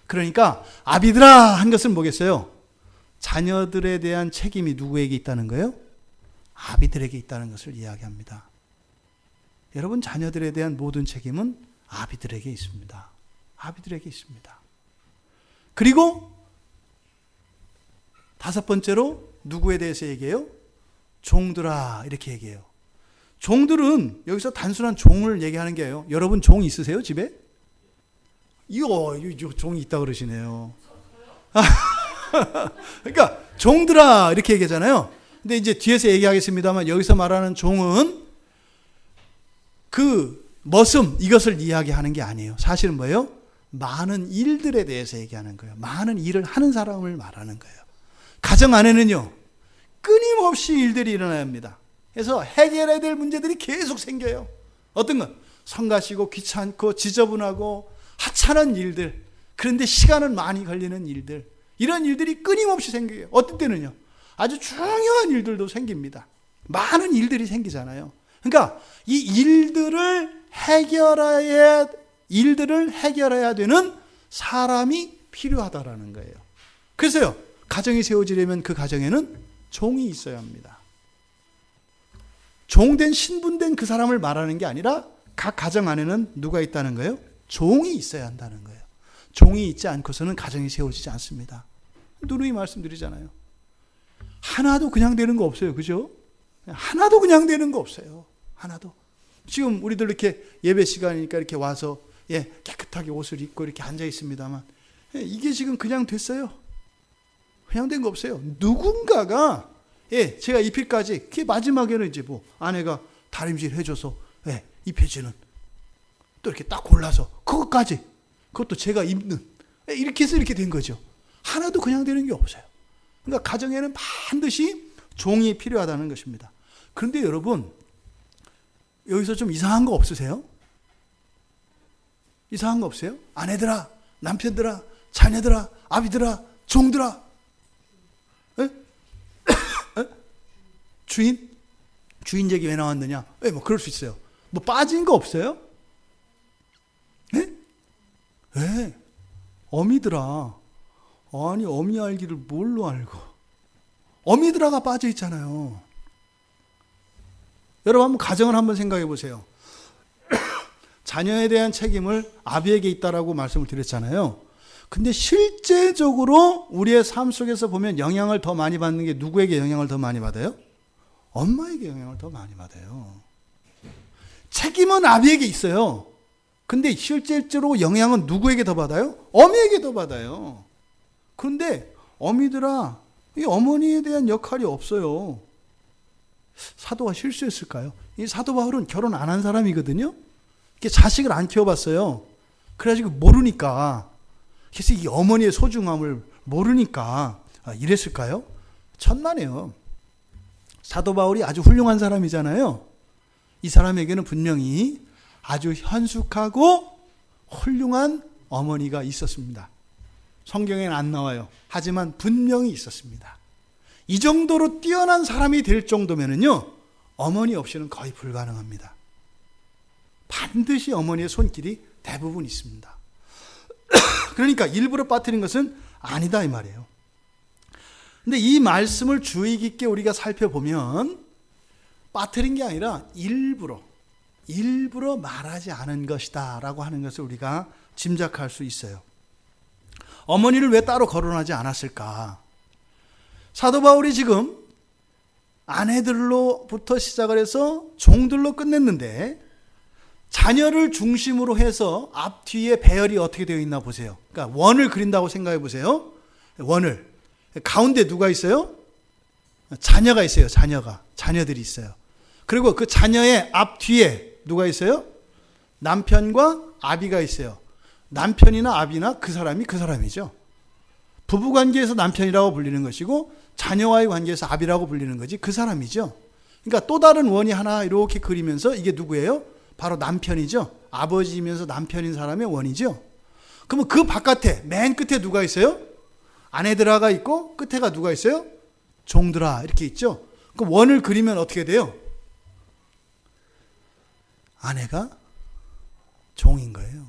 A: 그러니까 아비들아 한 것은 뭐겠어요? 자녀들에 대한 책임이 누구에게 있다는 거예요? 아비들에게 있다는 것을 이야기합니다. 여러분 자녀들에 대한 모든 책임은 아비들에게 있습니다. 아비들에게 있습니다. 그리고 다섯 번째로 누구에 대해서 얘기해요? 종들아 이렇게 얘기해요. 종들은 여기서 단순한 종을 얘기하는 게 아니에요. 여러분 종 있으세요 집에? 이거 종이 있다 그러시네요. 그러니까 종들아 이렇게 얘기하잖아요. 근데 이제 뒤에서 얘기하겠습니다만 여기서 말하는 종은 그 머슴 이것을 이야기하는 게 아니에요. 사실은 뭐예요? 많은 일들에 대해서 얘기하는 거예요. 많은 일을 하는 사람을 말하는 거예요. 가정 안에는요 끊임없이 일들이 일어나야 합니다. 그래서 해결해야 될 문제들이 계속 생겨요. 어떤 건 성가시고 귀찮고 지저분하고 하찮은 일들, 그런데 시간은 많이 걸리는 일들, 이런 일들이 끊임없이 생겨요. 어떤 때는요 아주 중요한 일들도 생깁니다. 많은 일들이 생기잖아요. 그러니까 이 일들을 해결해야 되는 사람이 필요하다라는 거예요. 그래서요 가정이 세워지려면 그 가정에는 종이 있어야 합니다. 종된 신분된 그 사람을 말하는 게 아니라 각 가정 안에는 누가 있다는 거예요? 종이 있어야 한다는 거예요. 종이 있지 않고서는 가정이 세워지지 않습니다. 누누이 말씀드리잖아요. 하나도 그냥 되는 거 없어요. 그죠? 하나도 그냥 되는 거 없어요. 하나도. 지금 우리들 이렇게 예배 시간이니까 이렇게 와서 깨끗하게 옷을 입고 이렇게 앉아 있습니다만 이게 지금 그냥 됐어요? 그냥 된 거 없어요. 누군가가 제가 입힐까지 그게 마지막에는 이제 뭐 아내가 다림질 해줘서 입혀지는 또 이렇게 딱 골라서 그것까지 그것도 제가 입는 이렇게 해서 이렇게 된 거죠. 하나도 그냥 되는 게 없어요. 그러니까 가정에는 반드시 종이 필요하다는 것입니다. 그런데 여러분 여기서 좀 이상한 거 없으세요? 이상한 거 없어요? 아내들아 남편들아 자녀들아, 아비들아, 종들아. 에? 에? 주인 얘기 왜 나왔느냐? 왜 뭐 그럴 수 있어요. 뭐 빠진 거 없어요? 예? 왜? 어미들아. 아니, 어미 알기를 뭘로 알고? 어미들아가 빠져 있잖아요. 여러분 한번 가정을 한번 생각해 보세요. 자녀에 대한 책임을 아비에게 있다라고 말씀을 드렸잖아요. 근데 실제적으로 우리의 삶 속에서 보면 영향을 더 많이 받는 게 누구에게 영향을 더 많이 받아요? 엄마에게 영향을 더 많이 받아요. 책임은 아비에게 있어요. 근데 실제로 영향은 누구에게 더 받아요? 어미에게 더 받아요. 그런데 어미들아, 이 어머니에 대한 역할이 없어요. 사도가 실수했을까요? 이 사도 바울은 결혼 안 한 사람이거든요. 이렇게 자식을 안 키워봤어요. 그래가지고 모르니까, 그래서 이 어머니의 소중함을 모르니까 이랬을까요? 천만에요. 사도 바울이 아주 훌륭한 사람이잖아요. 이 사람에게는 분명히 아주 현숙하고 훌륭한 어머니가 있었습니다. 성경에는 안 나와요. 하지만 분명히 있었습니다. 이 정도로 뛰어난 사람이 될 정도면은요, 어머니 없이는 거의 불가능합니다. 반드시 어머니의 손길이 대부분 있습니다. 그러니까 일부러 빠뜨린 것은 아니다 이 말이에요. 근데 이 말씀을 주의 깊게 우리가 살펴보면 빠뜨린 게 아니라 일부러 말하지 않은 것이다 라고 하는 것을 우리가 짐작할 수 있어요. 어머니를 왜 따로 거론하지 않았을까? 사도 바울이 지금 아내들로부터 시작을 해서 종들로 끝냈는데 자녀를 중심으로 해서 앞뒤에 배열이 어떻게 되어 있나 보세요. 그러니까 원을 그린다고 생각해 보세요. 원을. 가운데 누가 있어요? 자녀가 있어요. 자녀들이 있어요. 그리고 그 자녀의 앞뒤에 누가 있어요? 남편과 아비가 있어요. 남편이나 아비나 그 사람이죠. 부부관계에서 남편이라고 불리는 것이고 자녀와의 관계에서 아비라고 불리는 거지 그 사람이죠. 그러니까 또 다른 원이 하나 이렇게 그리면서 이게 누구예요? 바로 남편이죠. 아버지이면서 남편인 사람의 원이죠. 그러면 그 바깥에 맨 끝에 누가 있어요? 아내들아가 있고 끝에가 누가 있어요? 종들아 이렇게 있죠. 그럼 원을 그리면 어떻게 돼요? 아내가 종인 거예요.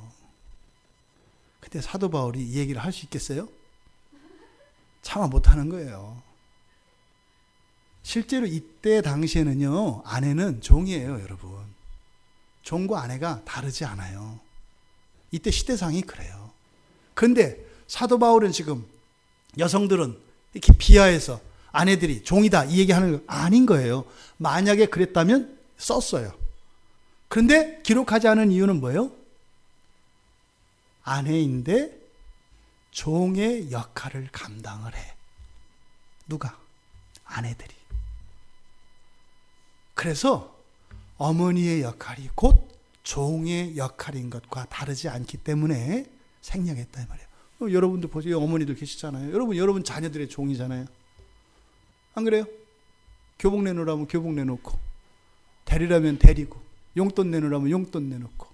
A: 근데 사도 바울이 이 얘기를 할 수 있겠어요? 차마 못하는 거예요. 실제로 이때 당시에는요, 아내는 종이에요, 여러분. 종과 아내가 다르지 않아요. 이때 시대상이 그래요. 그런데 사도 바울은 지금 여성들은 이렇게 비하해서 아내들이 종이다 이 얘기하는 거 아닌 거예요. 만약에 그랬다면 썼어요. 그런데 기록하지 않은 이유는 뭐예요? 아내인데 종의 역할을 감당을 해. 누가? 아내들이. 그래서 어머니의 역할이 곧 종의 역할인 것과 다르지 않기 때문에 생략했다 이 말이에요. 여러분도 보세요. 어머니들 계시잖아요. 여러분 자녀들의 종이잖아요. 안 그래요? 교복 내놓으라면 교복 내놓고, 데리라면 데리고, 용돈 내놓으라면 용돈 내놓고,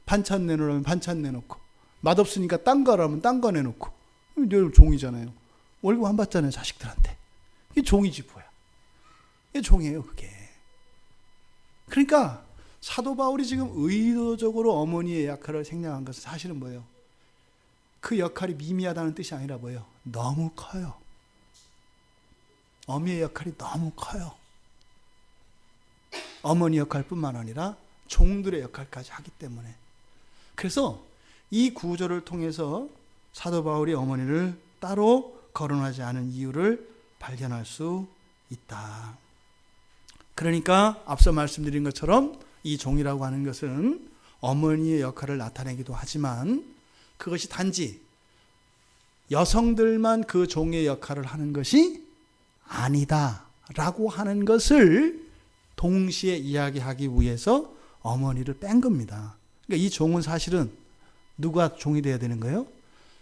A: 반찬 내놓으라면 반찬 내놓고, 맛없으니까 딴 거라면 딴 거 내놓고. 여러분 종이잖아요. 월급 안 받잖아요, 자식들한테. 이게 종이지 뭐야. 이게 종이에요, 그게. 그러니까 사도 바울이 지금 의도적으로 어머니의 역할을 생략한 것은 사실은 뭐예요? 그 역할이 미미하다는 뜻이 아니라 뭐예요? 너무 커요. 어미의 역할이 너무 커요. 어머니 역할뿐만 아니라 종들의 역할까지 하기 때문에. 그래서 이 구절을 통해서 사도 바울이 어머니를 따로 거론하지 않은 이유를 발견할 수 있다. 그러니까 앞서 말씀드린 것처럼 이 종이라고 하는 것은 어머니의 역할을 나타내기도 하지만 그것이 단지 여성들만 그 종의 역할을 하는 것이 아니다라고 하는 것을 동시에 이야기하기 위해서 어머니를 뺀 겁니다. 그러니까 이 종은 사실은 누가 종이 되어야 되는 거예요?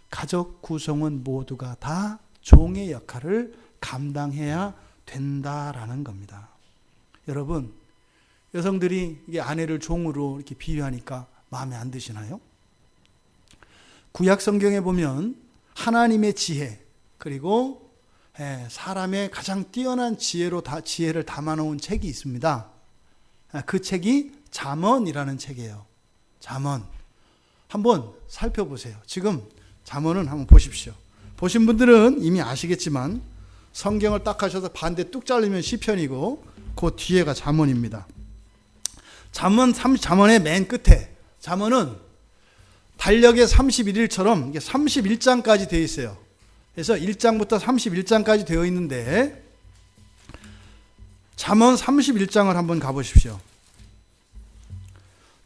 A: 가족 구성원 모두가 다 종의 역할을 감당해야 된다라는 겁니다. 여러분, 여성들이 이게 아내를 종으로 이렇게 비유하니까 마음에 안 드시나요? 구약 성경에 보면 하나님의 지혜, 그리고 사람의 가장 뛰어난 지혜를 담아놓은 책이 있습니다. 그 책이 잠언이라는 책이에요. 잠언. 한번 살펴보세요. 지금 잠언은 한번 보십시오. 보신 분들은 이미 아시겠지만 성경을 딱 하셔서 반대 뚝 자르면 시편이고 그 뒤에가 잠언입니다. 잠언의 맨 끝에, 잠언은 달력의 31일처럼 이게 31장까지 되어 있어요. 그래서 1장부터 31장까지 되어 있는데 잠언 31장을 한번 가보십시오.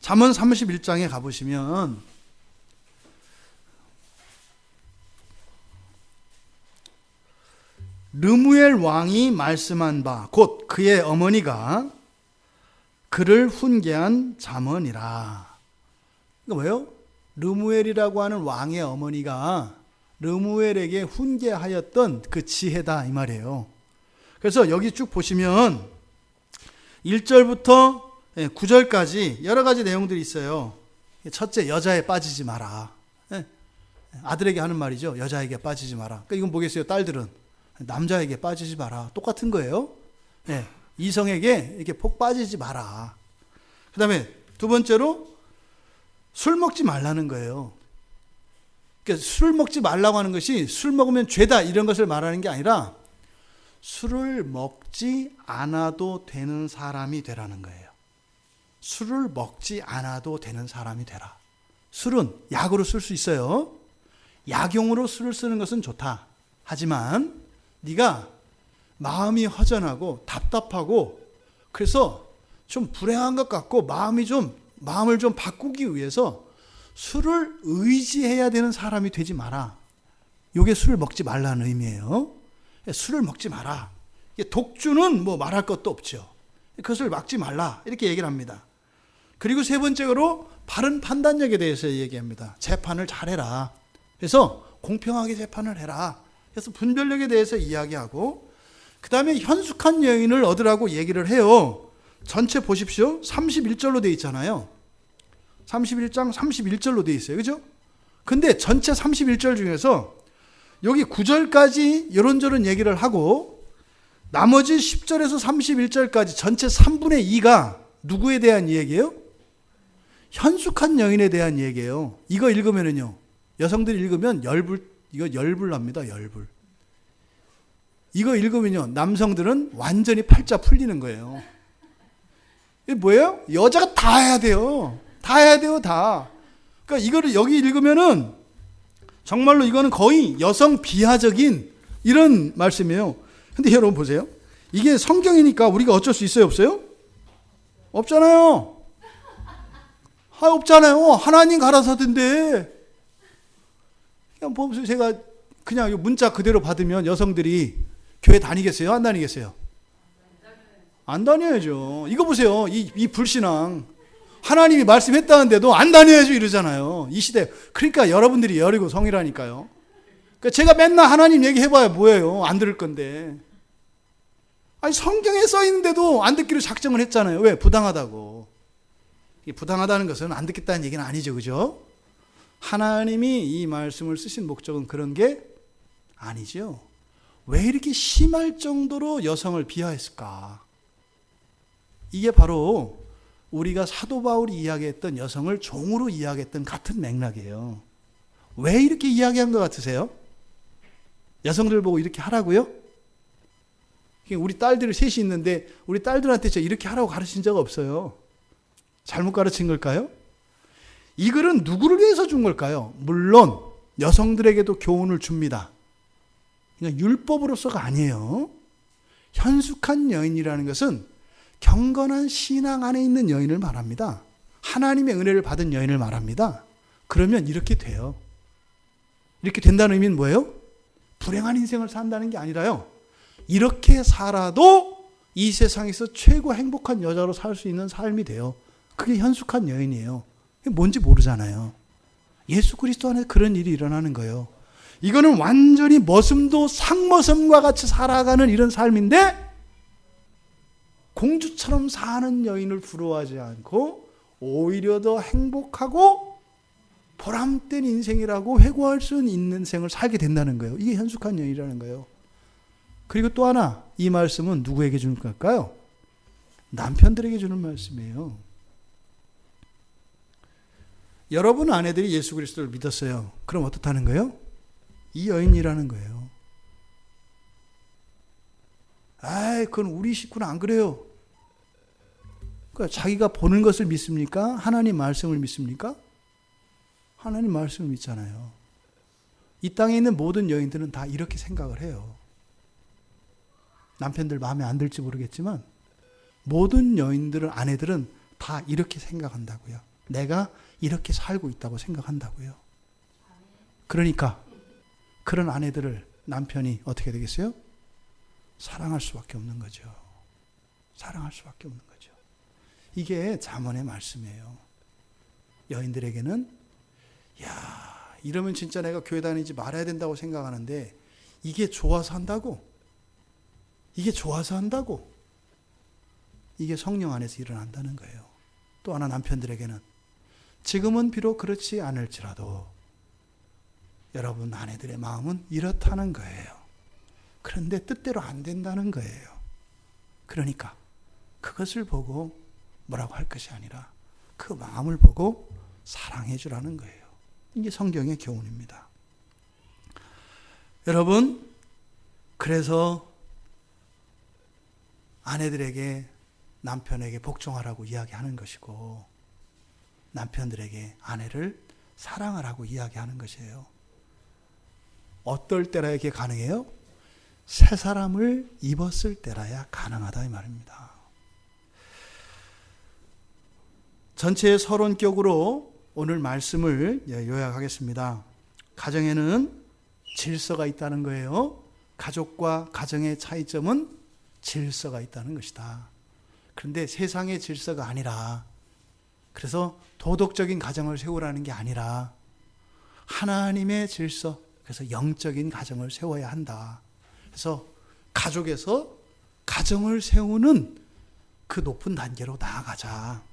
A: 잠언 31장에 가보시면 르무엘 왕이 말씀한 바 곧 그의 어머니가 그를 훈계한 잠언이라. 이거 뭐예요? 르무엘이라고 하는 왕의 어머니가 르무엘에게 훈계하였던 그 지혜다 이 말이에요. 그래서 여기 쭉 보시면 1절부터 9절까지 여러 가지 내용들이 있어요. 첫째, 여자에 빠지지 마라. 아들에게 하는 말이죠. 여자에게 빠지지 마라. 그러니까 이건 뭐겠어요? 딸들은 남자에게 빠지지 마라. 똑같은 거예요. 이성에게 이렇게 폭 빠지지 마라. 그 다음에 두 번째로 술 먹지 말라는 거예요. 그러니까 술 먹지 말라고 하는 것이 술 먹으면 죄다 이런 것을 말하는 게 아니라 술을 먹지 않아도 되는 사람이 되라는 거예요. 술을 먹지 않아도 되는 사람이 되라. 술은 약으로 쓸 수 있어요. 약용으로 술을 쓰는 것은 좋다. 하지만 네가 마음이 허전하고 답답하고 그래서 좀 불행한 것 같고 마음을 좀 바꾸기 위해서 술을 의지해야 되는 사람이 되지 마라. 이게 술을 먹지 말라는 의미예요. 술을 먹지 마라. 독주는 뭐 말할 것도 없죠. 그것을 막지 말라. 이렇게 얘기를 합니다. 그리고 세 번째로 바른 판단력에 대해서 얘기합니다. 재판을 잘해라. 그래서 공평하게 재판을 해라. 그래서 분별력에 대해서 이야기하고 그 다음에 현숙한 여인을 얻으라고 얘기를 해요. 전체 보십시오. 31절로 되어 있잖아요. 31장 31절로 되어 있어요. 그죠? 근데 전체 31절 중에서 여기 9절까지 이런저런 얘기를 하고 나머지 10절에서 31절까지 전체 3분의 2가 누구에 대한 얘기예요? 현숙한 여인에 대한 얘기예요. 이거 읽으면은요. 여성들이 읽으면 열불 납니다. 열불. 이거 읽으면요. 남성들은 완전히 팔자 풀리는 거예요. 이게 뭐예요? 여자가 다 해야 돼요. 다 해야 돼요. 다. 그러니까 이거를 여기 읽으면은 정말로 이거는 거의 여성 비하적인 이런 말씀이에요. 근데 여러분 보세요. 이게 성경이니까 우리가 어쩔 수 있어요? 없어요? 없잖아요. 없잖아요. 하나님 가라사대인데. 그냥 보세요. 제가 그냥 문자 그대로 받으면 여성들이 교회 다니겠어요? 안 다니겠어요? 안 다녀야죠. 이거 보세요. 이 불신앙. 하나님이 말씀했다는데도 안 다녀야죠 이러잖아요. 이 시대. 그러니까 여러분들이 여리고 성이라니까요. 그러니까 제가 맨날 하나님 얘기해봐야 뭐예요. 안 들을 건데. 아니 성경에 써 있는데도 안 듣기로 작정을 했잖아요. 왜? 부당하다고. 부당하다는 것은 안 듣겠다는 얘기는 아니죠. 그죠? 하나님이 이 말씀을 쓰신 목적은 그런 게 아니죠. 왜 이렇게 심할 정도로 여성을 비하했을까? 이게 바로 우리가 사도 바울이 이야기했던 여성을 종으로 이야기했던 같은 맥락이에요. 왜 이렇게 이야기한 것 같으세요? 여성들 보고 이렇게 하라고요? 우리 딸들이 셋이 있는데 우리 딸들한테 저 이렇게 하라고 가르친 적 없어요. 잘못 가르친 걸까요? 이 글은 누구를 위해서 준 걸까요? 물론 여성들에게도 교훈을 줍니다. 그러니까 율법으로서가 아니에요. 현숙한 여인이라는 것은 경건한 신앙 안에 있는 여인을 말합니다. 하나님의 은혜를 받은 여인을 말합니다. 그러면 이렇게 돼요. 이렇게 된다는 의미는 뭐예요? 불행한 인생을 산다는 게 아니라요. 이렇게 살아도 이 세상에서 최고 행복한 여자로 살 수 있는 삶이 돼요. 그게 현숙한 여인이에요. 그게 뭔지 모르잖아요. 예수 그리스도 안에 그런 일이 일어나는 거예요. 이거는 완전히 머슴도 상머슴과 같이 살아가는 이런 삶인데 공주처럼 사는 여인을 부러워하지 않고 오히려 더 행복하고 보람된 인생이라고 회고할 수 있는 생을 살게 된다는 거예요. 이게 현숙한 여인이라는 거예요. 그리고 또 하나, 이 말씀은 누구에게 주는 걸까요? 남편들에게 주는 말씀이에요. 여러분 아내들이 예수 그리스도를 믿었어요. 그럼 어떻다는 거예요? 이 여인이라는 거예요. 아이, 그건 우리 식구는 안 그래요. 그러니까 자기가 보는 것을 믿습니까? 하나님 말씀을 믿습니까? 하나님 말씀을 믿잖아요. 이 땅에 있는 모든 여인들은 다 이렇게 생각을 해요. 남편들 마음에 안 들지 모르겠지만 모든 여인들은, 아내들은 다 이렇게 생각한다고요. 내가 이렇게 살고 있다고 생각한다고요. 그러니까 그런 아내들을 남편이 어떻게 되겠어요? 사랑할 수밖에 없는 거죠. 사랑할 수밖에 없는 거죠. 이게 잠언의 말씀이에요. 여인들에게는 야, 이러면 진짜 내가 교회 다니지 말아야 된다고 생각하는데 이게 좋아서 한다고? 이게 좋아서 한다고? 이게 성령 안에서 일어난다는 거예요. 또 하나, 남편들에게는 지금은 비록 그렇지 않을지라도 여러분 아내들의 마음은 이렇다는 거예요. 그런데 뜻대로 안 된다는 거예요. 그러니까 그것을 보고 뭐라고 할 것이 아니라 그 마음을 보고 사랑해 주라는 거예요. 이게 성경의 교훈입니다. 여러분, 그래서 아내들에게 남편에게 복종하라고 이야기하는 것이고 남편들에게 아내를 사랑하라고 이야기하는 것이에요. 어떨 때라 이게 가능해요? 새 사람을 입었을 때라야 가능하다 이 말입니다. 전체의 서론격으로 오늘 말씀을 요약하겠습니다. 가정에는 질서가 있다는 거예요. 가족과 가정의 차이점은 질서가 있다는 것이다. 그런데 세상의 질서가 아니라, 그래서 도덕적인 가정을 세우라는 게 아니라 하나님의 질서, 그래서 영적인 가정을 세워야 한다. 그래서 가족에서 가정을 세우는 그 높은 단계로 나아가자.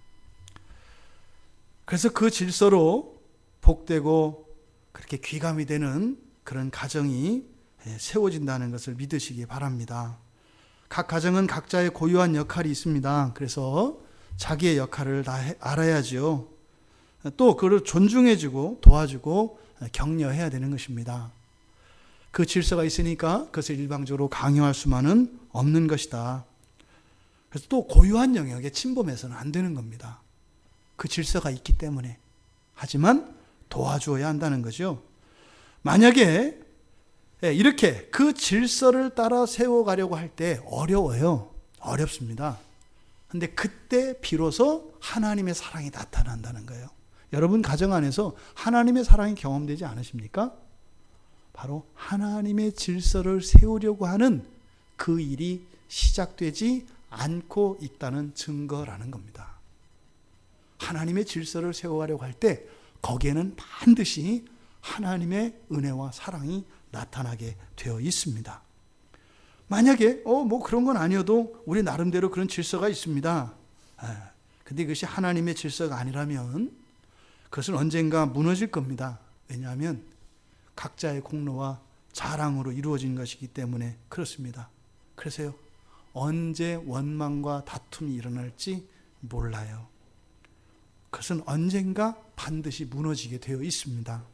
A: 그래서 그 질서로 복되고 그렇게 귀감이 되는 그런 가정이 세워진다는 것을 믿으시기 바랍니다. 각 가정은 각자의 고유한 역할이 있습니다. 그래서 자기의 역할을 다 알아야지요. 또 그를 존중해주고 도와주고 격려해야 되는 것입니다. 그 질서가 있으니까 그것을 일방적으로 강요할 수만은 없는 것이다. 그래서 또 고유한 영역에 침범해서는 안 되는 겁니다. 그 질서가 있기 때문에. 하지만 도와주어야 한다는 거죠. 만약에 이렇게 그 질서를 따라 세워가려고 할 때 어려워요. 어렵습니다. 근데 그때 비로소 하나님의 사랑이 나타난다는 거예요. 여러분 가정 안에서 하나님의 사랑이 경험되지 않으십니까? 바로 하나님의 질서를 세우려고 하는 그 일이 시작되지 않고 있다는 증거라는 겁니다. 하나님의 질서를 세워가려고 할 때 거기에는 반드시 하나님의 은혜와 사랑이 나타나게 되어 있습니다. 만약에 뭐 그런 건 아니어도 우리 나름대로 그런 질서가 있습니다. 근데 이것이 하나님의 질서가 아니라면 그것은 언젠가 무너질 겁니다. 왜냐하면 각자의 공로와 자랑으로 이루어진 것이기 때문에 그렇습니다. 그래서요, 언제 원망과 다툼이 일어날지 몰라요. 그것은 언젠가 반드시 무너지게 되어 있습니다.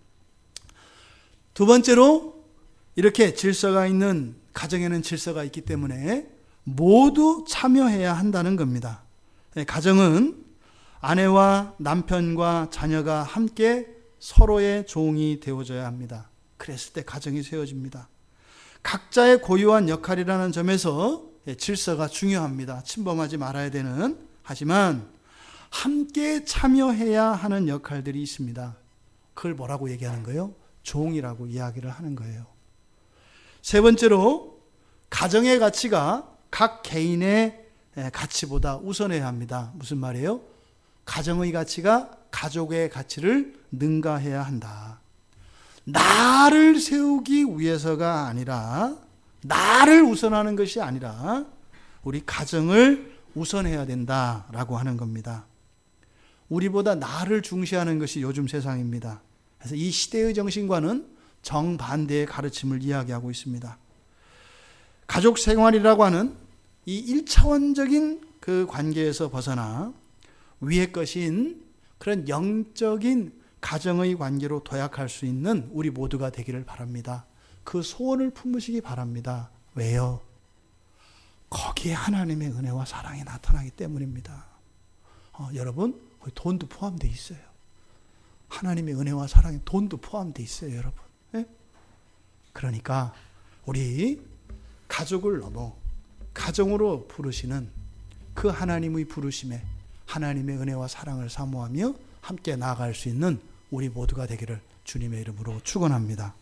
A: 두 번째로, 이렇게 질서가 있는 가정에는 질서가 있기 때문에 모두 참여해야 한다는 겁니다. 가정은 아내와 남편과 자녀가 함께 서로의 종이 되어줘야 합니다. 그랬을 때 가정이 세워집니다. 각자의 고유한 역할이라는 점에서 질서가 중요합니다. 침범하지 말아야 되는. 하지만 함께 참여해야 하는 역할들이 있습니다. 그걸 뭐라고 얘기하는 거예요? 종이라고 이야기를 하는 거예요. 세 번째로, 가정의 가치가 각 개인의 가치보다 우선해야 합니다. 무슨 말이에요? 가정의 가치가 가족의 가치를 능가해야 한다. 나를 세우기 위해서가 아니라, 나를 우선하는 것이 아니라 우리 가정을 우선해야 된다라고 하는 겁니다. 우리보다 나를 중시하는 것이 요즘 세상입니다. 그래서 이 시대의 정신과는 정반대의 가르침을 이야기하고 있습니다. 가족 생활이라고 하는 이 1차원적인 그 관계에서 벗어나 위의 것인 그런 영적인 가정의 관계로 도약할 수 있는 우리 모두가 되기를 바랍니다. 그 소원을 품으시기 바랍니다. 왜요? 거기에 하나님의 은혜와 사랑이 나타나기 때문입니다. 여러분, 거기 돈도 포함되어 있어요. 하나님의 은혜와 사랑에 돈도 포함되어 있어요, 여러분. 네? 그러니까 우리 가족을 넘어 가정으로 부르시는 그 하나님의 부르심에 하나님의 은혜와 사랑을 사모하며 함께 나아갈 수 있는 우리 모두가 되기를 주님의 이름으로 축원합니다.